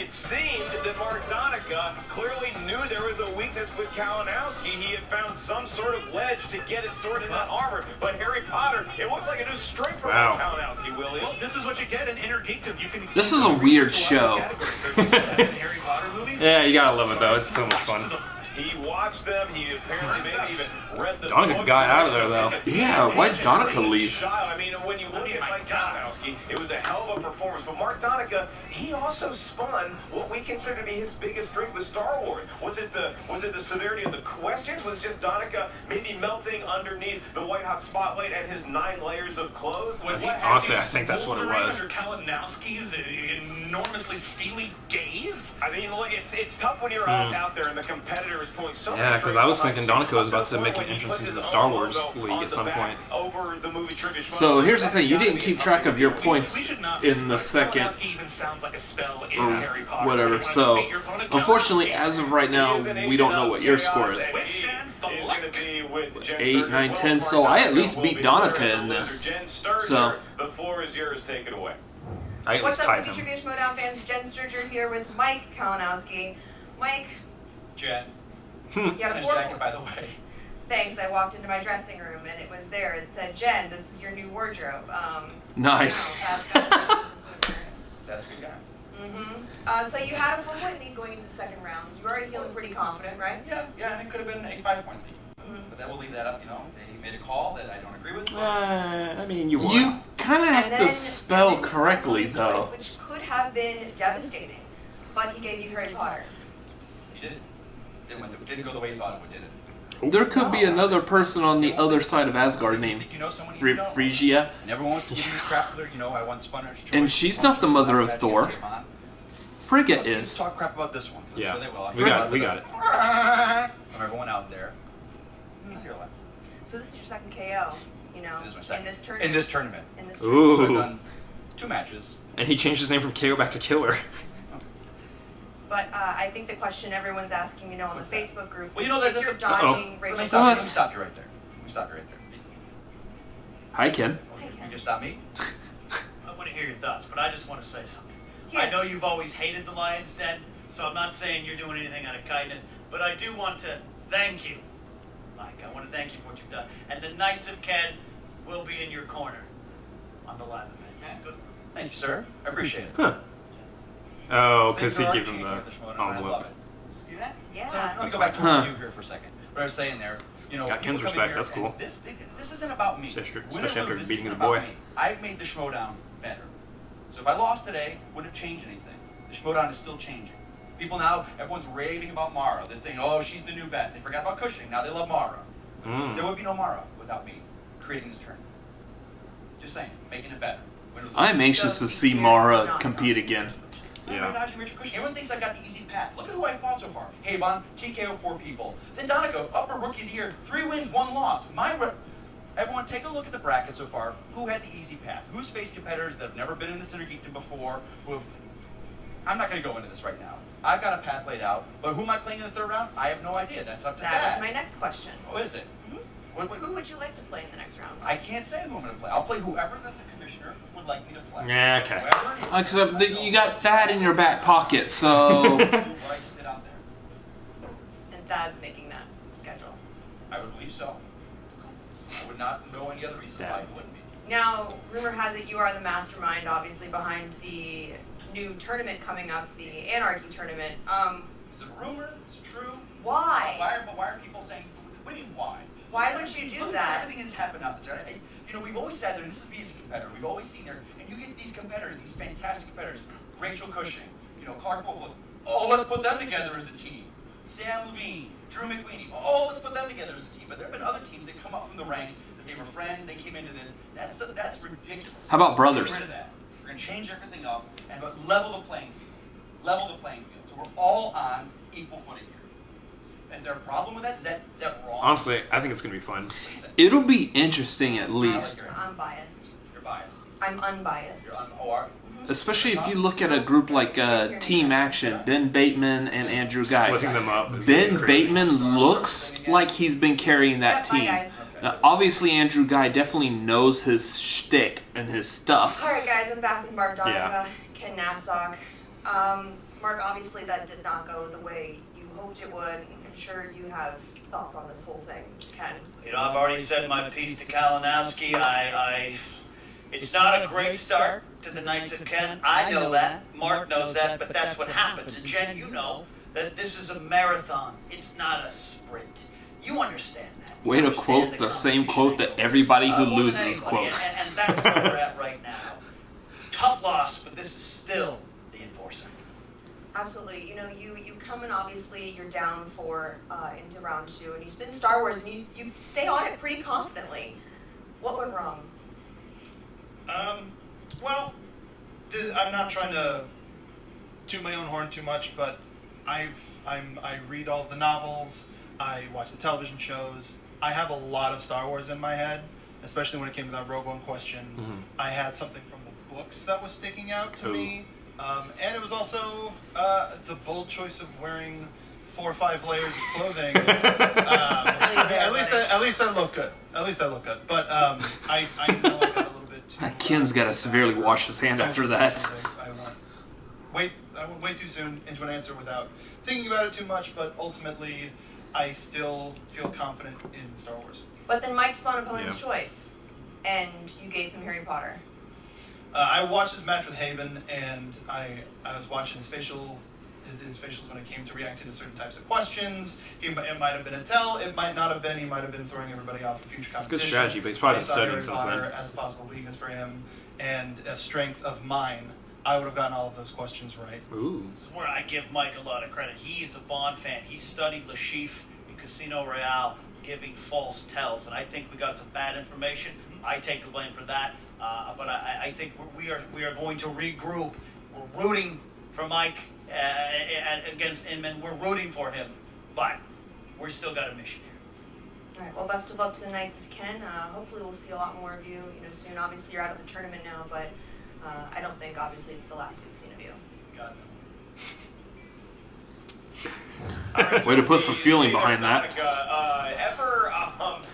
Speaker 5: It seemed that Mark Donica clearly knew there was a weakness with Kalinowski. He had found some sort of ledge to get his sword in that armor. But Harry Potter, it looks like a new strength for Kalinowski, Willie.
Speaker 6: Well, this is what you get in Innergeekdom. You can.
Speaker 2: This is a weird show.
Speaker 6: Harry Potter movies.
Speaker 1: Yeah, you gotta love it though. It's so much fun.
Speaker 5: He watched them. He apparently maybe even read the
Speaker 1: Donica
Speaker 5: books.
Speaker 1: got out of there though.
Speaker 2: Yeah, why'd Donica leave?
Speaker 5: I mean, when you look at Mike Kalinowski, it was a hell of a performance. But Mark Donica, he also spun what we consider to be his biggest strength with Star Wars. Was it the severity of the questions? Was just Donica maybe melting underneath the white hot spotlight and his 9 layers of clothes?
Speaker 1: Honestly, I think that's what it was.
Speaker 6: Under Kalinowski's enormously steely gaze.
Speaker 5: I mean, look, it's tough when you're out there and the competitor is pulling so much.
Speaker 1: Yeah, because I was thinking Donica was about to
Speaker 5: Up
Speaker 1: make an
Speaker 5: when he
Speaker 1: entrance
Speaker 5: puts
Speaker 1: into the
Speaker 5: his
Speaker 1: Star
Speaker 5: own
Speaker 1: Wars
Speaker 5: logo
Speaker 1: League
Speaker 5: on
Speaker 1: at
Speaker 5: the
Speaker 1: some
Speaker 5: back
Speaker 1: point.
Speaker 5: Over the movie trivia.
Speaker 2: So here's the thing, you didn't keep track of your points in the second
Speaker 6: Kalinowski even sounds like a spell in
Speaker 2: or
Speaker 6: Harry Potter.
Speaker 2: whatever. So unfortunately, as of right now, we don't know what your score is. 8, 9, 10. So I at least beat Donica in this. So
Speaker 5: the floor is yours. Take it away.
Speaker 1: I at
Speaker 8: What's
Speaker 1: least
Speaker 8: up,
Speaker 1: tied
Speaker 8: Movie
Speaker 1: him.
Speaker 8: Trivia Schmoedown fans? Jen Sturger here with Mike Kalinowski. Mike,
Speaker 4: Jen,
Speaker 8: you have
Speaker 4: nice
Speaker 8: 4
Speaker 4: jacket, by the way.
Speaker 8: Thanks. I walked into my dressing room and it was there. It said, Jen, this is your new wardrobe.
Speaker 2: nice.
Speaker 4: That's a good guy.
Speaker 8: So you had a 4-point lead going into the second round. You're already feeling pretty confident, right?
Speaker 4: Yeah, and it could have been a 5-point lead. But then we'll leave that up, They made a call that I don't agree with.
Speaker 1: I mean, you won.
Speaker 2: You kind of
Speaker 8: And
Speaker 2: have
Speaker 8: then-
Speaker 2: to spell
Speaker 8: and then you
Speaker 2: correctly
Speaker 8: decided on
Speaker 2: though.
Speaker 8: his choice, which could have been devastating. But he gave you Harry Potter.
Speaker 4: You did it. Didn't go the way you thought it would, did it?
Speaker 2: There could be another person on the other side of Asgard named
Speaker 4: Think you know someone you don't.
Speaker 2: Phrygia.
Speaker 4: And everyone wants to give me this crap for their, I won Spunner's choice.
Speaker 2: And she's not the mother of Thor. Frigga
Speaker 4: Let's
Speaker 2: is.
Speaker 4: talk crap about this one. 'Cause I'm
Speaker 1: Yeah,
Speaker 4: sure they will.
Speaker 1: we got it. We got it.
Speaker 4: From everyone out there. You're alive.
Speaker 8: So this is your second KO,
Speaker 4: It is my second.
Speaker 8: in this tournament.
Speaker 4: In this tournament.
Speaker 8: In this
Speaker 4: So
Speaker 1: Ooh.
Speaker 4: I've done 2 matches.
Speaker 1: And he changed his name from KO back to Killer.
Speaker 8: But I think the question everyone's asking, on
Speaker 4: What's
Speaker 8: the
Speaker 4: that?
Speaker 8: Facebook groups
Speaker 4: Well,
Speaker 8: is
Speaker 4: that
Speaker 8: if you're
Speaker 4: doesn't-
Speaker 8: dodging
Speaker 4: Let me
Speaker 8: Rachel.
Speaker 4: stop you right there. Let me stop you right there.
Speaker 2: Hi, Ken.
Speaker 8: Hey,
Speaker 4: You
Speaker 8: Ken.
Speaker 4: just stop me?
Speaker 3: I want to hear your thoughts, but I just want to say something.
Speaker 8: Here.
Speaker 3: I know you've always hated the Lion's Den, so I'm not saying you're doing anything out of kindness, but I do want to thank you. Mike, I want to thank you for what you've done. And the Knights of Ken will be in your corner on the live event. Yeah, good.
Speaker 4: Thank you, sir. I appreciate it.
Speaker 1: Huh. Oh, because
Speaker 4: Things
Speaker 1: he
Speaker 4: are
Speaker 1: gave him
Speaker 4: changing
Speaker 1: the
Speaker 4: at the Schmoedown, and I love
Speaker 1: envelope.
Speaker 4: it. See that?
Speaker 8: Yeah.
Speaker 4: So let me go back to
Speaker 2: Huh.
Speaker 4: review here for a second. What I was saying there,
Speaker 1: Got
Speaker 4: people
Speaker 1: Ken's
Speaker 4: come in
Speaker 1: respect,
Speaker 4: here
Speaker 1: that's
Speaker 4: and
Speaker 1: cool.
Speaker 4: This isn't about me.
Speaker 1: Especially
Speaker 4: Win or
Speaker 1: after
Speaker 4: lose, this
Speaker 1: beating
Speaker 4: isn't
Speaker 1: the boy.
Speaker 4: about me. I've made the Schmoedown better. So if I lost today, wouldn't have changed anything. The Schmoedown is still changing. People now, everyone's raving about Mara. They're saying, oh, she's the new best. They forgot about Cushing. Now they love Mara. There would be no Mara without me creating this tournament. Just saying, making it better. Win or lose.
Speaker 2: I'm anxious to see Mara compete again.
Speaker 1: Yeah.
Speaker 4: Everyone thinks I got the easy path. Look at who I fought so far. Havon, TKO 4 people. Then Donica, upper rookie of the year, 3 wins, 1 loss. Everyone, take a look at the bracket so far. Who had the easy path? Who's faced competitors that have never been in the Innergeekdom before? I'm not going to go into this right now. I've got a path laid out, but who am I playing in the 3rd round? I have no idea. That's up to
Speaker 8: That was my next question.
Speaker 4: Oh, is it?
Speaker 8: Who would you like to play in the next round?
Speaker 4: I can't say who I'm going to play. I'll play whoever the commissioner would like me to play.
Speaker 1: Yeah, okay.
Speaker 4: Whoever it is.
Speaker 2: Except that you got Thad in your back pocket, so
Speaker 4: What I just did out there.
Speaker 8: And Thad's making that schedule.
Speaker 4: I would believe so. I would not know any other reason why it wouldn't be.
Speaker 8: Now, rumor has it you are the mastermind, obviously, behind the new tournament coming up, the Anarchy Tournament.
Speaker 4: Is it a rumor? Is it true?
Speaker 8: Why?
Speaker 4: Why are people saying, what do you mean why?
Speaker 8: Why would you do
Speaker 4: Look at
Speaker 8: that?
Speaker 4: Everything that's happened out there. We've always sat there, and this is me as a competitor, we've always seen there, and you get these competitors, these fantastic competitors, Rachel Cushing, Clark Wolf, oh, let's put them together as a team. Sam Levine, Drew McWeeny, oh, let's put them together as a team. But there have been other teams that come up from the ranks, that they were friends, they came into this. That's ridiculous.
Speaker 2: How about brothers?
Speaker 4: Get rid of that. We're going to change everything up and level the playing field. Level the playing field. So we're all on equal footing here. Is there a problem with that? Is that wrong?
Speaker 1: Honestly, I think it's going to be fun.
Speaker 4: What do you think?
Speaker 2: it'll be interesting at least.
Speaker 8: I'm biased.
Speaker 4: You're biased.
Speaker 8: I'm unbiased.
Speaker 4: You're on OR.
Speaker 2: Especially if you look at a group like Team Action, Ben Bateman and Andrew Guy.
Speaker 1: Splitting them up. is gonna be
Speaker 2: Ben
Speaker 1: crazy.
Speaker 2: Bateman looks like he's been carrying that
Speaker 8: Yeah, bye,
Speaker 2: team.
Speaker 8: guys.
Speaker 2: Now, obviously, Andrew Guy definitely knows his shtick and his stuff.
Speaker 8: All right, guys, I'm back with Mark Donica,
Speaker 1: Yeah.
Speaker 8: Ken Knapsack. Mark, obviously that did not go the way you hoped it would. I'm sure you have thoughts on this whole thing, Ken.
Speaker 3: You know, I've already said my piece to Kalinowski. It's not a great start to the Knights of Ken. I know that. Mark knows that, but that's what happens. And Jen, you know that this is a marathon. It's not a sprint. You understand that.
Speaker 2: Way to quote the same quote that everybody who loses quotes.
Speaker 3: And that's where we're at right now. Tough loss, but this is still the enforcer.
Speaker 8: Absolutely. You know, you come in, obviously, you're down 4 into round 2, and you spin Star Wars, and you stay on it pretty confidently. What went wrong?
Speaker 4: Well, I'm not trying to toot my own horn too much, but I read all of the novels, I watch the television shows. I have a lot of Star Wars in my head, especially when it came to that Rogue One question. Mm-hmm. I had something from the books that was sticking out to me, and it was also the bold choice of wearing 4 or 5 layers of clothing. At least I look good. But I know I got a little bit too.
Speaker 2: Ken's got to severely wash his hand after that.
Speaker 4: I went way too soon into an answer without thinking about it too much, but ultimately, I still feel confident in Star Wars.
Speaker 8: But then Mike spun opponent's choice, and you gave him Harry Potter.
Speaker 4: I watched his match with Haven, and I was watching his facials when it came to reacting to certain types of questions. It might have been a tell, it might not have been. He might have been throwing everybody off for future competition.
Speaker 1: It's good strategy, but he's probably been studying
Speaker 4: Harry
Speaker 1: since
Speaker 4: Potter
Speaker 1: then.
Speaker 4: As a possible weakness for him, and a strength of mine, I would have gotten all of those questions right.
Speaker 1: Ooh.
Speaker 3: This is where I give Mike a lot of credit. He is a Bond fan. He studied Le Chiffre in Casino Royale, giving false tells, and I think we got some bad information. I take the blame for that, but I think we are going to regroup. We're rooting for Mike against Inman. We're rooting for him, but we're still got a mission here.
Speaker 8: All right. Well, best of luck to the Knights of Ken. Hopefully, we'll see a lot more of you, soon. Obviously, you're out of the tournament now, but I don't think, obviously, it's the last we've seen of you.
Speaker 4: God, no.
Speaker 2: Way to put some feeling behind that.
Speaker 5: Donica, ever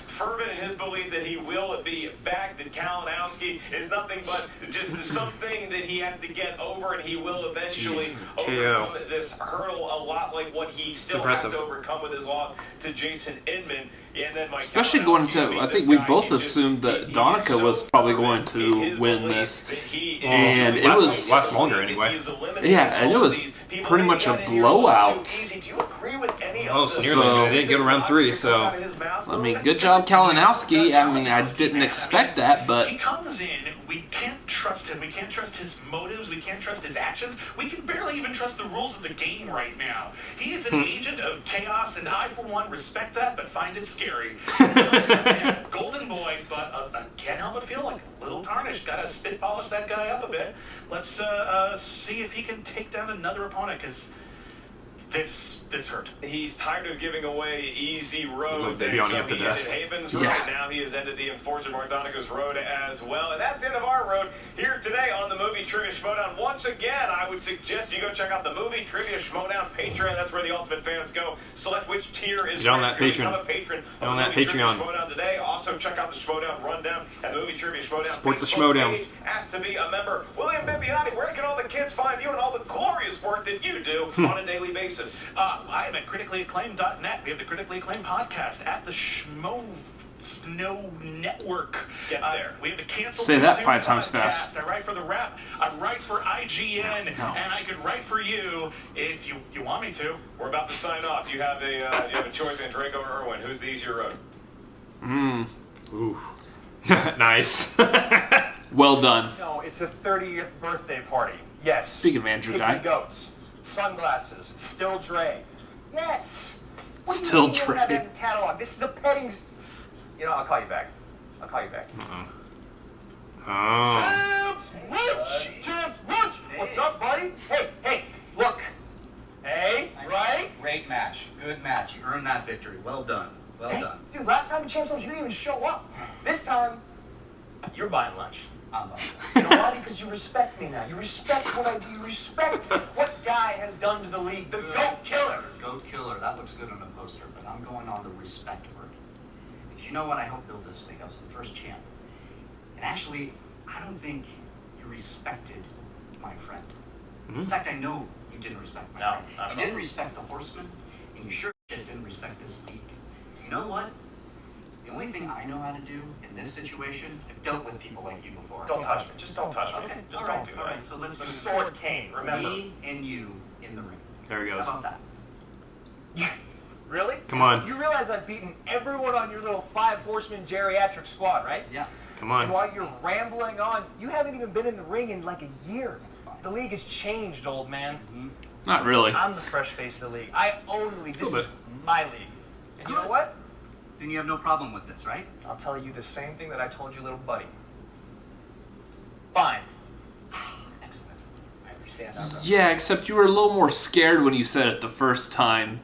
Speaker 5: fervent in his belief that he will be back, that Kalinowski is nothing but just something that he has to get over, and he will eventually overcome this hurdle, a lot like what he still has to overcome with his loss to Jason Inman. And then
Speaker 2: especially going to, I think we both assumed that Donica was probably going to win this, and it was
Speaker 1: last longer anyway.
Speaker 2: Yeah, and it was pretty much a blowout.
Speaker 1: Oh, so nearly. They didn't get around 3, so.
Speaker 2: I mean, good job, Kalinowski. I mean, I didn't expect that, but.
Speaker 6: He comes in, we can't trust him. We can't trust his motives. We can't trust his actions. We can barely even trust the rules of the game right now. He is an agent of chaos, and I, for one, respect that, but find it scary. Golden boy, but can't help but feel like a little tarnished. Gotta spit polish that guy up a bit. Let's see if he can take down another opponent, because this hurt.
Speaker 5: He's tired of giving away easy roads.
Speaker 1: They be on you up to death.
Speaker 5: Haven's road. Now he has ended the Enforcer Mark Donica's road as well. And that's the end of our road here today on the Movie Trivia Schmoedown. Once again, I would suggest you go check out the Movie Trivia Schmoedown Patreon. That's where the ultimate fans go. Select which tier is
Speaker 1: on that Patreon.
Speaker 5: Become a patron
Speaker 1: on that
Speaker 5: Patreon.
Speaker 1: Patreon.
Speaker 5: Today. Also check out the Schmoedown Rundown and the Movie Trivia Schmoedown.
Speaker 1: Support the Schmoedown.
Speaker 5: Ask to be a member. William Bibbiani, where can all the kids find you and all the glorious work that you do on a daily basis?
Speaker 6: I am at criticallyacclaimed.net. We have the critically acclaimed podcast at the Snow Network.
Speaker 5: Get there.
Speaker 6: We have the canceled.
Speaker 2: Say that 5 times fast.
Speaker 6: I write for The Wrap. I write for IGN, and I could write for you if you want me to.
Speaker 5: We're about to sign off. You have a choice in Draco or Irwin. Who's the easier road?
Speaker 1: Ooh. Nice.
Speaker 2: Well done.
Speaker 9: No, it's a 30th birthday party. Yes.
Speaker 2: Speaking of Andrew Guy.
Speaker 9: Goats, sunglasses, still Dre. Yes. What do you
Speaker 2: Still
Speaker 9: mean you don't
Speaker 2: Dre.
Speaker 9: have that in the catalog? This is a petting. I'll call you back.
Speaker 1: Oh.
Speaker 9: Champs Lunch. What's up, buddy? Hey, look. Hey, right?
Speaker 10: Great match. Good match. You earned that victory. Well done. Well done.
Speaker 9: Dude, last time the Champs Lunch, you didn't even show up. This time,
Speaker 10: You're buying lunch. I'm buying lunch.
Speaker 9: you know why? Because you respect me now. You respect what I do. You respect what Guy has done to the league. The GOAT Killer.
Speaker 10: Goat killer. That looks good on a poster, but I'm going on the respect word. Because you know what? I helped build this thing. I was the first champ. And actually, I don't think you respected my friend. In fact, I know You didn't respect my
Speaker 3: No,
Speaker 10: ring.
Speaker 3: not at
Speaker 10: You
Speaker 3: all.
Speaker 10: didn't respect the horseman, and you sure shit didn't respect this league. You know what? The only thing I know how to do in this situation, I've dealt with people like you before.
Speaker 6: Don't touch me. Just don't touch me.
Speaker 10: Okay,
Speaker 6: Just
Speaker 10: all
Speaker 6: don't
Speaker 10: right,
Speaker 6: do
Speaker 10: all
Speaker 6: that.
Speaker 10: right. So let's
Speaker 6: The
Speaker 10: do
Speaker 6: sword cane, remember?
Speaker 10: me and you in the ring.
Speaker 1: There he
Speaker 10: How
Speaker 1: goes.
Speaker 10: about that?
Speaker 9: Really?
Speaker 1: Come on.
Speaker 9: You realize I've beaten everyone on your little 5-horseman geriatric squad, right?
Speaker 10: Yeah.
Speaker 1: Come on.
Speaker 9: And while you're rambling on, you haven't even been in the ring in like a year. The league has changed, old man.
Speaker 1: Not really.
Speaker 9: I'm the fresh face of the league. I own the league. This
Speaker 1: Little
Speaker 9: is my league. And you know what?
Speaker 10: Then you have no problem with this, right?
Speaker 9: I'll tell you the same thing that I told your little buddy. Fine.
Speaker 10: Excellent.
Speaker 9: I understand that.
Speaker 2: Yeah, except you were a little more scared when you said it the first time.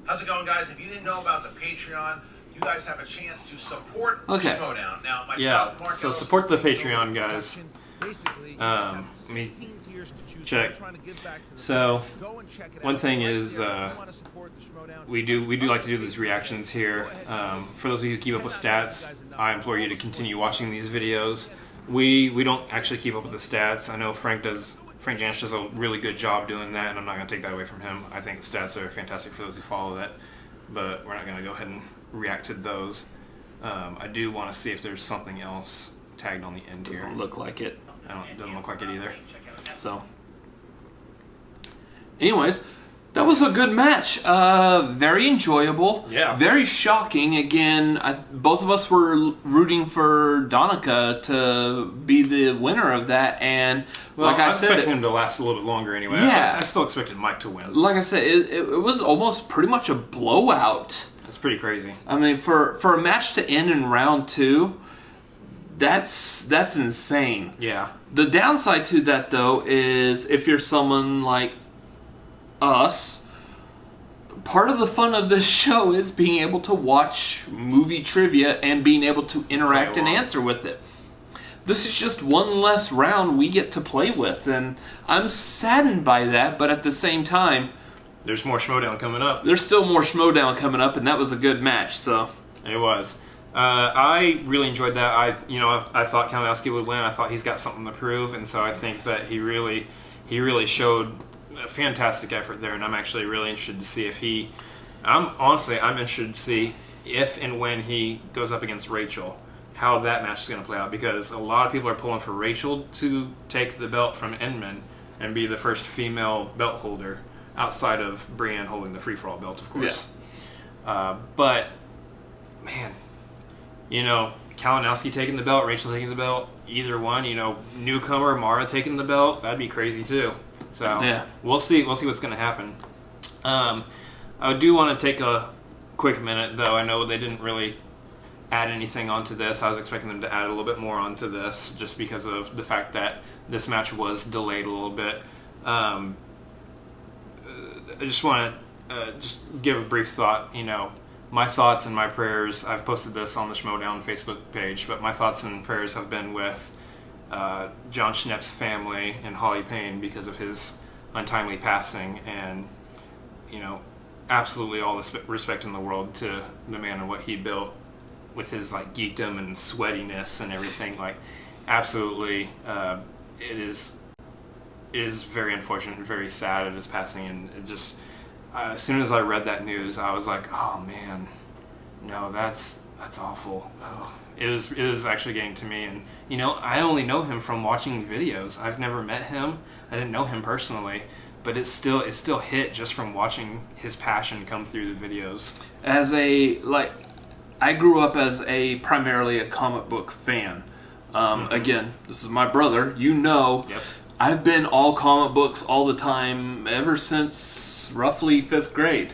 Speaker 11: How's it going, guys? If you didn't know about the Patreon, you guys have a chance to support
Speaker 2: Okay.
Speaker 11: Schmoedown. Now, myself,
Speaker 1: Yeah,
Speaker 11: Mark
Speaker 1: so
Speaker 11: Ellis,
Speaker 1: support the Patreon, guys.
Speaker 12: Basically,
Speaker 1: Let me check. So, one thing is, we do like to do these reactions here. For those of you who keep up with stats, I implore you to continue watching these videos. We don't actually keep up with the stats. I know Frank Janish does a really good job doing that, and I'm not going to take that away from him. I think stats are fantastic for those who follow that, but we're not going to go ahead and react to those. I do want to see if there's something else tagged on the end here.
Speaker 2: Doesn't look like it.
Speaker 1: Doesn't look like it either.
Speaker 2: So, anyways, that was a good match. Very enjoyable.
Speaker 1: Yeah.
Speaker 2: Very shocking. Again, both of us were rooting for Donica to be the winner of that, and
Speaker 1: Well,
Speaker 2: like I said,
Speaker 1: expected him to last a little bit longer anyway.
Speaker 2: Yeah.
Speaker 1: I still expected Mike to win.
Speaker 2: like I said, it was almost pretty much a blowout.
Speaker 1: That's pretty crazy.
Speaker 2: I mean, for a match to end in round 2, that's insane.
Speaker 1: Yeah.
Speaker 2: The downside to that, though, is if you're someone like us, part of the fun of this show is being able to watch movie trivia and being able to interact and answer with it. This is just one less round we get to play with, and I'm saddened by that, but at the same time,
Speaker 1: There's more Schmoedown coming up.
Speaker 2: there's still more Schmoedown coming up, and that was a good match, so...
Speaker 1: It was. I really enjoyed that. I thought Kalinowski would win. I thought he's got something to prove, and so I think that he really showed a fantastic effort there, and I'm actually really interested to see if I'm interested to see if and when he goes up against Rachel, how that match is going to play out, because a lot of people are pulling for Rachel to take the belt from Inman and be the first female belt holder outside of Brienne holding the free-for-all belt, of course. Yeah. But, man, Kalinowski taking the belt, Rachel taking the belt, either one, newcomer, Mara taking the belt, that'd be crazy too. So, yeah. We'll see what's going to happen. I do want to take a quick minute, though. I know they didn't really add anything onto this. I was expecting them to add a little bit more onto this, just because of the fact that this match was delayed a little bit. I just want to just give a brief thought. My thoughts and my prayers, I've posted this on the Schmoedown Facebook page, but my thoughts and prayers have been with John Schnepp's family and Holly Payne because of his untimely passing, and absolutely all the respect in the world to the man and what he built with his geekdom and sweatiness and everything. Absolutely, it is very unfortunate and very sad at his passing, and it just as soon as I read that news, I was like, oh man, no, that's awful. Oh. It was actually getting to me, and I only know him from watching videos. I've never met him. I didn't know him personally, but it still hit just from watching his passion come through the videos.
Speaker 2: I grew up as primarily a comic book fan. Again, this is my brother. Yep. I've been all comic books all the time ever since roughly 5th grade,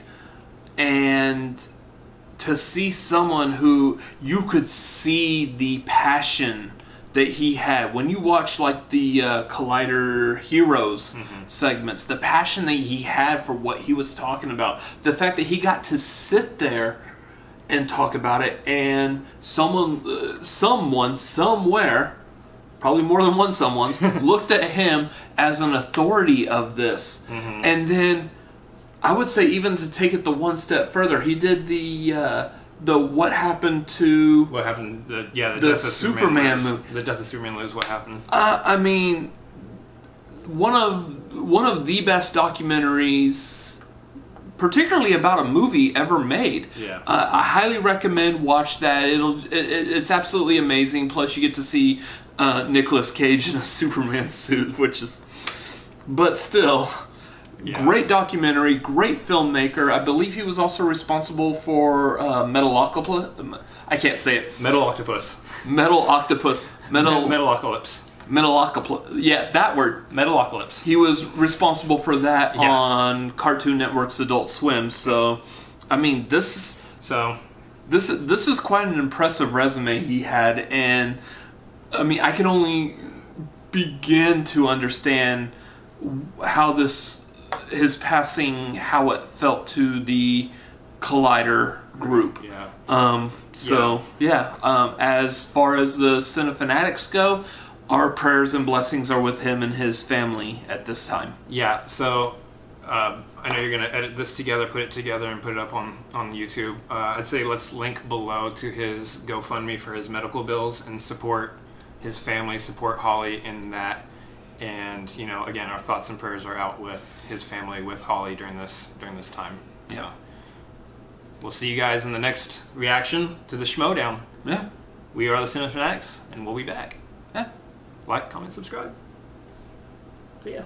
Speaker 2: and to see someone who you could see the passion that he had when you watch the Collider Heroes segments, the passion that he had for what he was talking about, the fact that he got to sit there and talk about it, and someone somewhere, probably more than one someone's, looked at him as an authority of this. And then I would say, even to take it the one step further, he did the what happened to
Speaker 1: the
Speaker 2: death of Superman movie.
Speaker 1: The death of Superman lives. What happened?
Speaker 2: I mean, one of the best documentaries, particularly about a movie ever made.
Speaker 1: Yeah.
Speaker 2: I highly recommend watch that. It's absolutely amazing. Plus, you get to see Nicolas Cage in a Superman suit, but still, great documentary, great filmmaker. I believe he was also responsible for Metalocalypse. I can't say it.
Speaker 1: Metal Octopus.
Speaker 2: Metalocalypse. Metalocalypse. Yeah, that word.
Speaker 1: Metalocalypse.
Speaker 2: He was responsible for that on Cartoon Network's Adult Swim. So, I mean, this is quite an impressive resume he had, and I mean, I can only begin to understand how his passing, how it felt to the Collider group.
Speaker 1: Yeah.
Speaker 2: As far as the Cinefanatics go, our prayers and blessings are with him and his family at this time.
Speaker 1: Yeah, so I know you're going to edit this together, put it together, and put it up on YouTube. I'd say let's link below to his GoFundMe for his medical bills and support his family, support Holly in that. And, you know, again, our thoughts and prayers are out with his family, with Holly during this time.
Speaker 2: Yeah.
Speaker 1: We'll see you guys in the next reaction to the Schmoedown.
Speaker 2: Yeah.
Speaker 1: We are the Cinefanatics, and we'll be back.
Speaker 2: Yeah.
Speaker 1: Like, comment, subscribe. See ya.